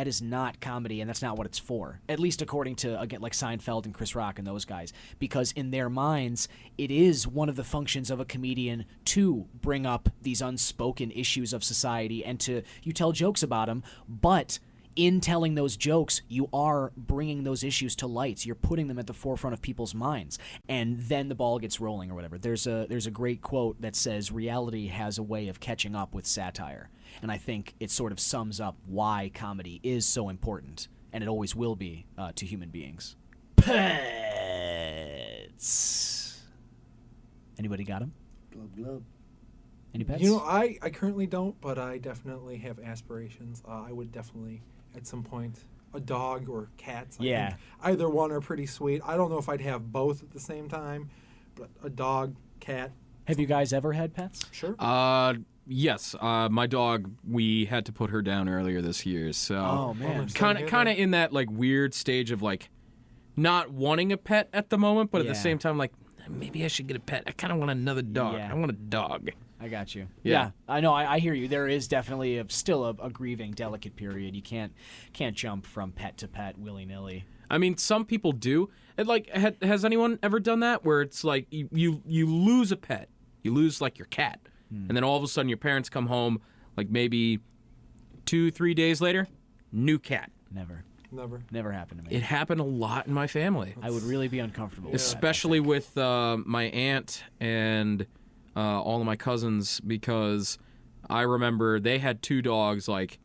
is not comedy, and that's not what it's for. At least according to, again, like Seinfeld and Chris Rock and those guys, because in their minds, it is one of the functions of a comedian to bring up these unspoken issues of society and you tell jokes about them, but in telling those jokes, you are bringing those issues to light. You're putting them at the forefront of people's minds, and then the ball gets rolling or whatever. There's a great quote that says, reality has a way of catching up with satire. And I think it sort of sums up why comedy is so important, and it always will be to human beings. Pets. Anybody got him? Glub, glub. Any pets? I currently don't, but I definitely have aspirations. I would definitely, at some point, a dog or cats. I think either one are pretty sweet. I don't know if I'd have both at the same time, but a dog, cat. Have you guys ever had pets? Sure. Yes. My dog, we had to put her down earlier this year, so Oh man. kind of in that like weird stage of like not wanting a pet at the moment, but at the Yeah. same time like maybe I should get a pet. I kind of want another dog. Yeah. I want a dog. I got you. Yeah. I know. I hear you. There is definitely still a grieving, delicate period. You can't jump from pet to pet willy nilly. I mean, some people do. Has anyone ever done that where it's like you lose a pet, you lose like your cat, and then all of a sudden your parents come home like maybe 2-3 days later, new cat. Never happened to me. It happened a lot in my family, I would really be uncomfortable. with that, I especially think. with my aunt and all of my cousins, because I remember they had 2 dogs like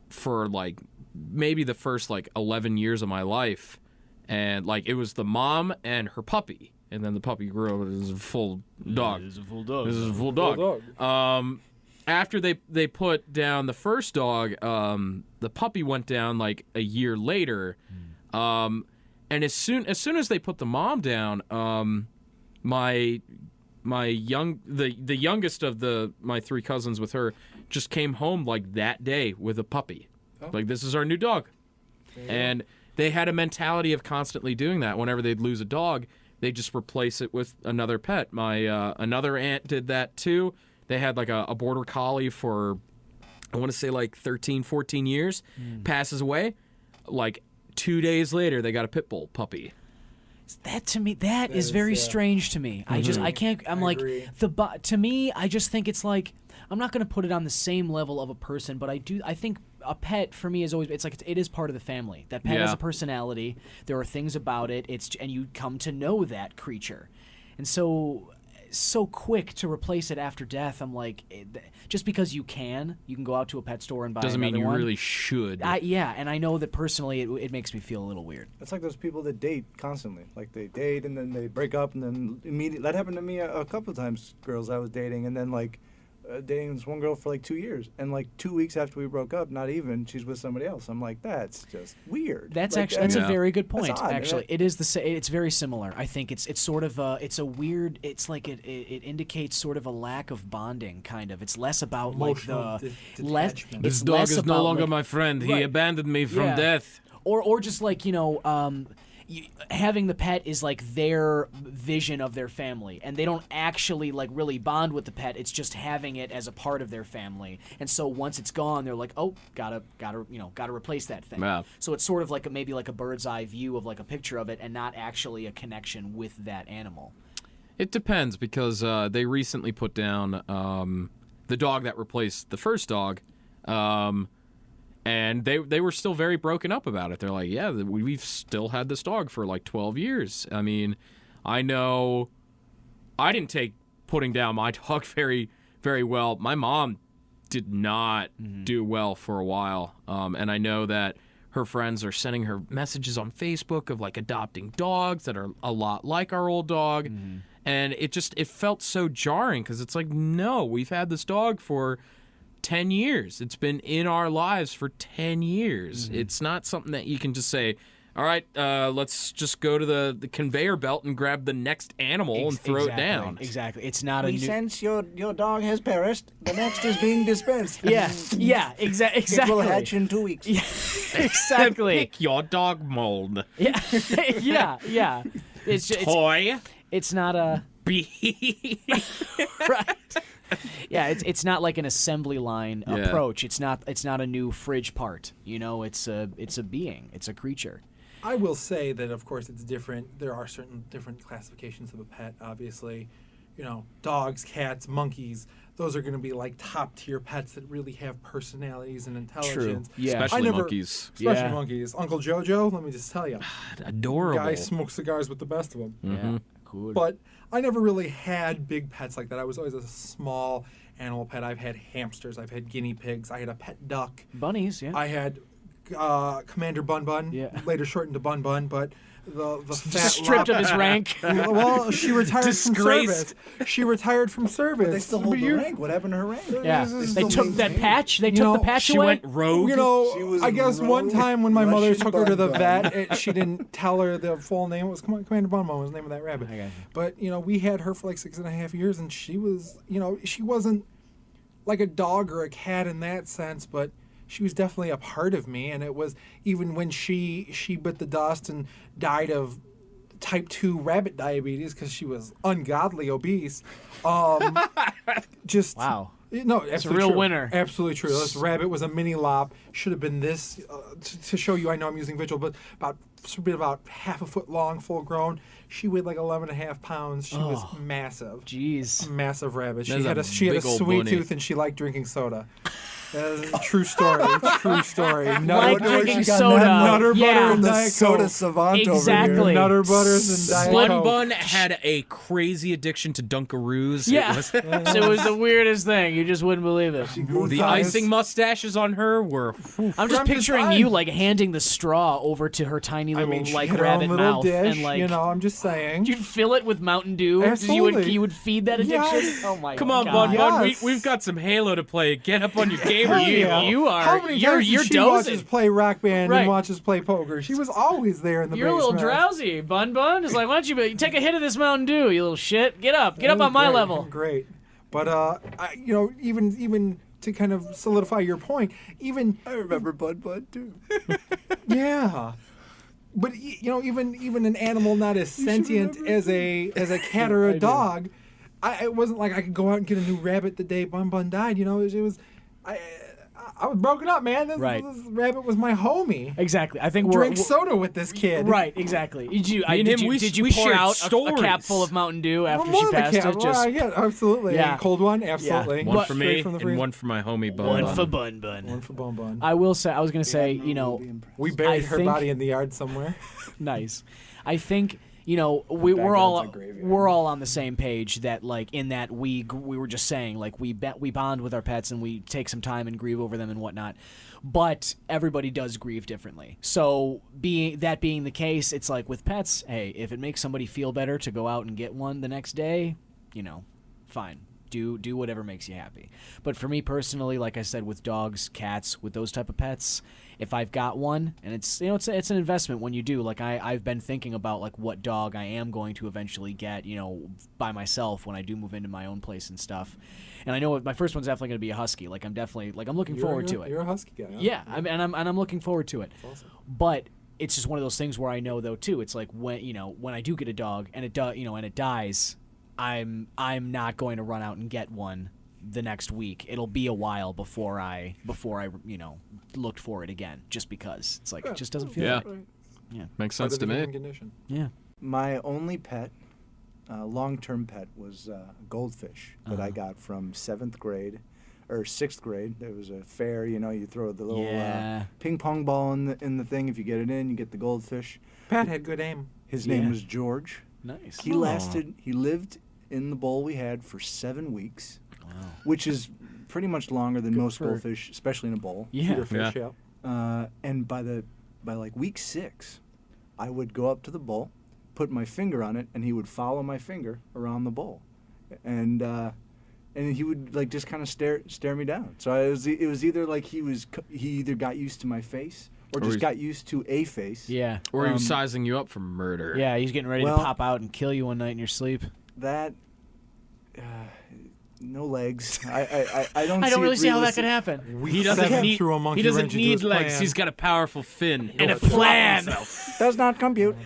for like maybe the first like 11 years of my life, and like it was the mom and her puppy, and then the puppy grew up as a full dog. This is a full dog. This is a full dog. After they put down the first dog, the puppy went down like a year later, and as soon as they put the mom down, the youngest of my 3 cousins with her just came home like that day with a puppy. Like, this is our new dog. And they had a mentality of constantly doing that. Whenever they'd lose a dog, they just replace it with another pet. My another aunt did that too. They had like a border collie for, I want to say like 13, 14 years, passes away. Like 2 days later, they got a pit bull puppy. That to me, that is very strange to me. I can't. I'm like agree. to me, I just think it's like I'm not going to put it on the same level of a person, but I think a pet for me is always, it's like it is part of the family. That pet has a personality. There are things about it. And you come to know that creature. And so quick to replace it after death. I'm like, just because you can go out to a pet store and buy Doesn't mean another you one. really should. And I know that personally it makes me feel a little weird. It's like those people that date constantly. Like they date and then they break up and then immediately. That happened to me a couple of times. Girls I was dating and then like dating this one girl for like 2 years and like 2 weeks after we broke up, not even, she's with somebody else. I'm like, that's just weird. That's like, actually a very good point. That's odd, actually, it is it's very similar. I think it's sort of it's a weird. It's like it indicates sort of a lack of bonding. Kind of. It's less about Emotional like the detachment. This It's dog less is no about, longer like- my friend. He Right. abandoned me from death. Or just like having the pet is like their vision of their family, and they don't actually like really bond with the pet. It's just having it as a part of their family, and so once it's gone, they're like, oh, gotta replace that thing. Yeah. So it's sort of like maybe like a bird's eye view of like a picture of it, and not actually a connection with that animal. It depends because they recently put down the dog that replaced the first dog, and they were still very broken up about it. They're like, yeah, we've still had this dog for like 12 years. I mean, I know I didn't take putting down my dog very, very well. My mom did not do well for a while, and I know that her friends are sending her messages on Facebook of like adopting dogs that are a lot like our old dog. And it felt so jarring because it's like, no, we've had this dog for 10 years. It's been in our lives for 10 years. It's not something that you can just say, all right, let's just go to the conveyor belt and grab the next animal and throw it down. Exactly. It's not a We new... sense your dog has perished. The next is being dispensed. exactly. It will hatch in 2 weeks. Exactly. Pick your dog mold. Yeah. It's just, Toy. it's not a... Right. Yeah, it's not like an assembly line approach. It's not a new fridge part. It's a being. It's a creature. I will say that, of course, it's different. There are certain different classifications of a pet, obviously. Dogs, cats, monkeys. Those are going to be like top-tier pets that really have personalities and intelligence. Yeah. Especially monkeys. Especially monkeys. Uncle Jojo, let me just tell you. Adorable. Guy smokes cigars with the best of them. Yeah. Cool. But I never really had big pets like that. I was always a small animal pet. I've had hamsters. I've had guinea pigs. I had a pet duck. Bunnies, yeah. I had Commander Bun Bun, later shortened to Bun Bun, but the fat Stripped of his rank. Well, she retired from service. She retired from service. They still hold the rank. What happened to her rank? Yeah. They took that patch. They took the patch She away. went rogue. She was I guess one rogue time when my mother Russian took her to the Bun vet, she didn't tell her the full name. It was Commander Bun Bun was the name of that rabbit. I got you. But, we had her for like 6.5 years, and she was, she wasn't like a dog or a cat in that sense, but she was definitely a part of me. And it was even when she bit the dust and died of type 2 rabbit diabetes because she was ungodly obese. Just Wow. No, It's a absolutely real true. winner. Absolutely true. This rabbit was a mini lop. Should have been this. To show you, I know I'm using visual, but about half a foot long, full grown. She weighed like 11.5 pounds. She was massive. Jeez. Massive rabbit. That's She had a big old sweet bunny. tooth and she liked drinking soda. That is a true story. True story. Like Nutter, drinking she got soda. that nutter butter Yeah. and The Diet soda Coke. savant Exactly. over here. Nutter butters and Diet Bun Coke. Bun had a crazy addiction to Dunkaroos. Yeah. It was, So it was the weirdest thing. You just wouldn't believe it. the icing mustaches on her were. I'm just picturing you like handing the straw over to her tiny little she like had her rabbit own little mouth, dish, and like I'm just saying. you'd fill it with Mountain Dew. Absolutely. You would feed that addiction. Yes. Oh my Come god. on, Bun Bun. Yes. We've got some Halo to play. Get up on your gamer. Hell yeah. You are. How many times You're did she watch us dozing. play Rock Band Right. and watch us play poker? She was always there in the You're a basement. little drowsy, Bun Bun. It's like, why don't you take a hit of this Mountain Dew, you little shit? Get up It was on my great, level. Great, but even to kind of solidify your point, even I remember Bud Bud too. yeah. But even an animal not as sentient as a cat or a dog, it wasn't like I could go out and get a new rabbit the day Bun Bun died. It was I was broken up, man. This rabbit was my homie. Exactly. I think Drink soda with this kid. Right, exactly. Did you we pour shared out stories. a cap full of Mountain Dew after More she than a passed cap. it? Just Yeah, absolutely. Yeah. A cold one, absolutely. One for Straight me from the and freezer. one for my homie Bun. one for Bun Bun. One for Bun Bun. I was going to say, you know, We buried I her think- body in the yard somewhere. nice. I think, you know, we're all Background's a graveyard. we're all on the same page that like in that we were just saying like we bond with our pets and we take some time and grieve over them and whatnot, but everybody does grieve differently. So being the case, it's like with pets, hey, if it makes somebody feel better to go out and get one the next day, you know, fine. Do whatever makes you happy. But for me personally, like I said, with dogs, cats, with those type of pets, if I've got one, and it's it's an investment when you do. Like I've been thinking about like what dog I am going to eventually get, you know, by myself when I do move into my own place and stuff. And I know my first one's definitely going to be a husky. Like I'm looking forward to it. You're a husky guy. Huh? Yeah, I'm looking forward to it. That's awesome. But it's just one of those things where I know though too. It's like when I do get a dog and it dies, I'm not going to run out and get one the next week. It'll be a while before I looked for it again, just because it's like it just doesn't feel Yeah. right. Yeah, makes sense to me. Condition. Yeah. My only pet, long-term pet, was a goldfish that I got from 6th grade. There was a fair, you throw the little Yeah. ping pong ball in the thing. If you get it in, you get the goldfish. Pat had good aim. His Yeah. name was George. Nice. He lived in the bowl we had for 7 weeks, which is pretty much longer than most for- goldfish, especially in a bowl. Yeah. Peter Fish, yeah. And by like week 6, I would go up to the bowl, put my finger on it, and he would follow my finger around the bowl, and he would like just kind of stare me down. So it was either like he either got used to my face or just got used to a face. Yeah. Or he was sizing you up for murder. Yeah, he's getting ready Well- to pop out and kill you one night in your sleep. That. No legs. I don't. I don't really it see how that realistic- could happen. Week He doesn't 7 need, threw a monkey he doesn't wrench into need his legs. plan. He's got a powerful fin and a plan. Does not compute.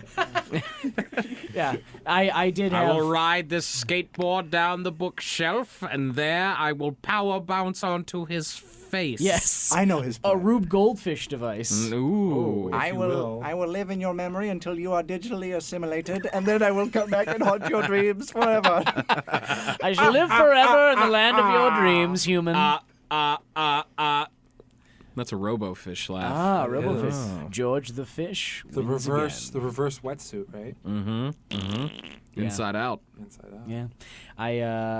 Yeah, I did I have. will ride this skateboard down the bookshelf, and there I will power bounce onto his face. Yes. I know his. A Plan. Rube Goldfish device. Ooh. If you will. I will live in your memory until you are digitally assimilated, and then I will come back and haunt your dreams forever. I shall live forever in the land of your dreams, human. That's a robo-fish laugh. Ah, Robofish. George the fish. The wins reverse again. wetsuit, right? Yeah. Inside out. Inside out. Yeah,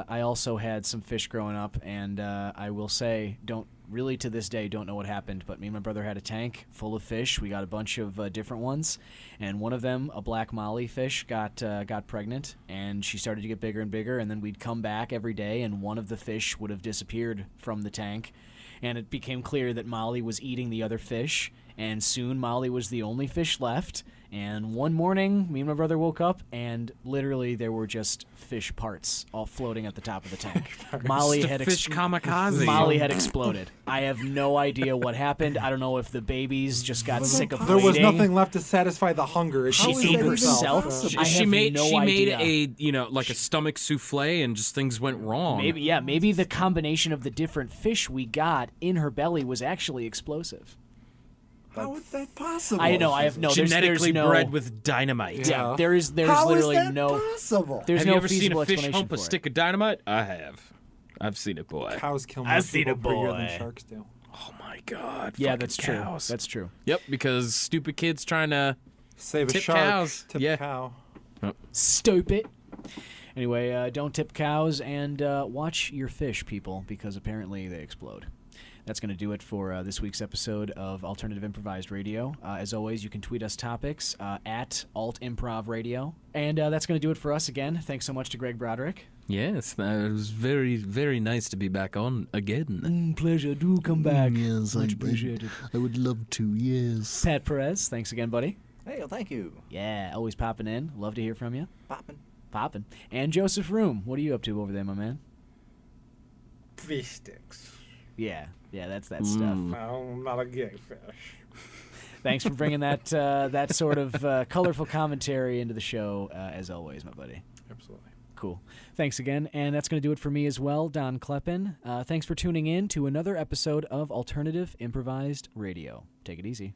I also had some fish growing up, and I will say, to this day don't know what happened, but me and my brother had a tank full of fish. We got a bunch of different ones, and one of them, a black molly fish, got pregnant, and she started to get bigger and bigger, and then we'd come back every day, and one of the fish would have disappeared from the tank, and it became clear that Molly was eating the other fish, and soon Molly was the only fish left. And one morning, me and my brother woke up, and literally there were just fish parts all floating at the top of the tank. Molly had fish kamikaze. Molly had exploded. I have no idea what happened. I don't know if the babies just got sick of There was waiting. nothing left to satisfy the hunger. She is ate that even herself. possible? I She have made no idea. a stomach souffle, and just things went wrong. Maybe the combination of the different fish we got in her belly was actually explosive. How is that possible? I know. I have no. there's Genetically no, bred with dynamite. Yeah, Yeah. there's How is literally that no. possible? There's Have no you ever seen feasible a fish explanation hump a for it. stick of dynamite? I have. I've seen it, boy. Cows kill I more seen people a bigger boy. than sharks do. Oh my god. Yeah, fucking that's cows. true. That's true. Yep, because stupid kids trying to. Save a Tip shark. cows. Tip Yeah. a cow. Stupid. Anyway, don't tip cows and watch your fish, people, because apparently they explode. That's going to do it for this week's episode of Alternative Improvised Radio. As always, you can tweet us topics at Alt Improv Radio. And that's going to do it for us again. Thanks so much to Greg Broderick. Yes, it was very, very nice to be back on again. Pleasure. Do come back. Yes, Much appreciated. I would love to, yes. Pat Perez, thanks again, buddy. Hey, well, thank you. Yeah, always popping in. Love to hear from you. Poppin'. And Joseph Room, what are you up to over there, my man? Fish sticks. Yeah, that's that stuff. I'm not a gay fish. Thanks for bringing that sort of colorful commentary into the show, as always, my buddy. Absolutely. Cool. Thanks again. And that's going to do it for me as well, Don Kleppin. Thanks for tuning in to another episode of Alternative Improvised Radio. Take it easy.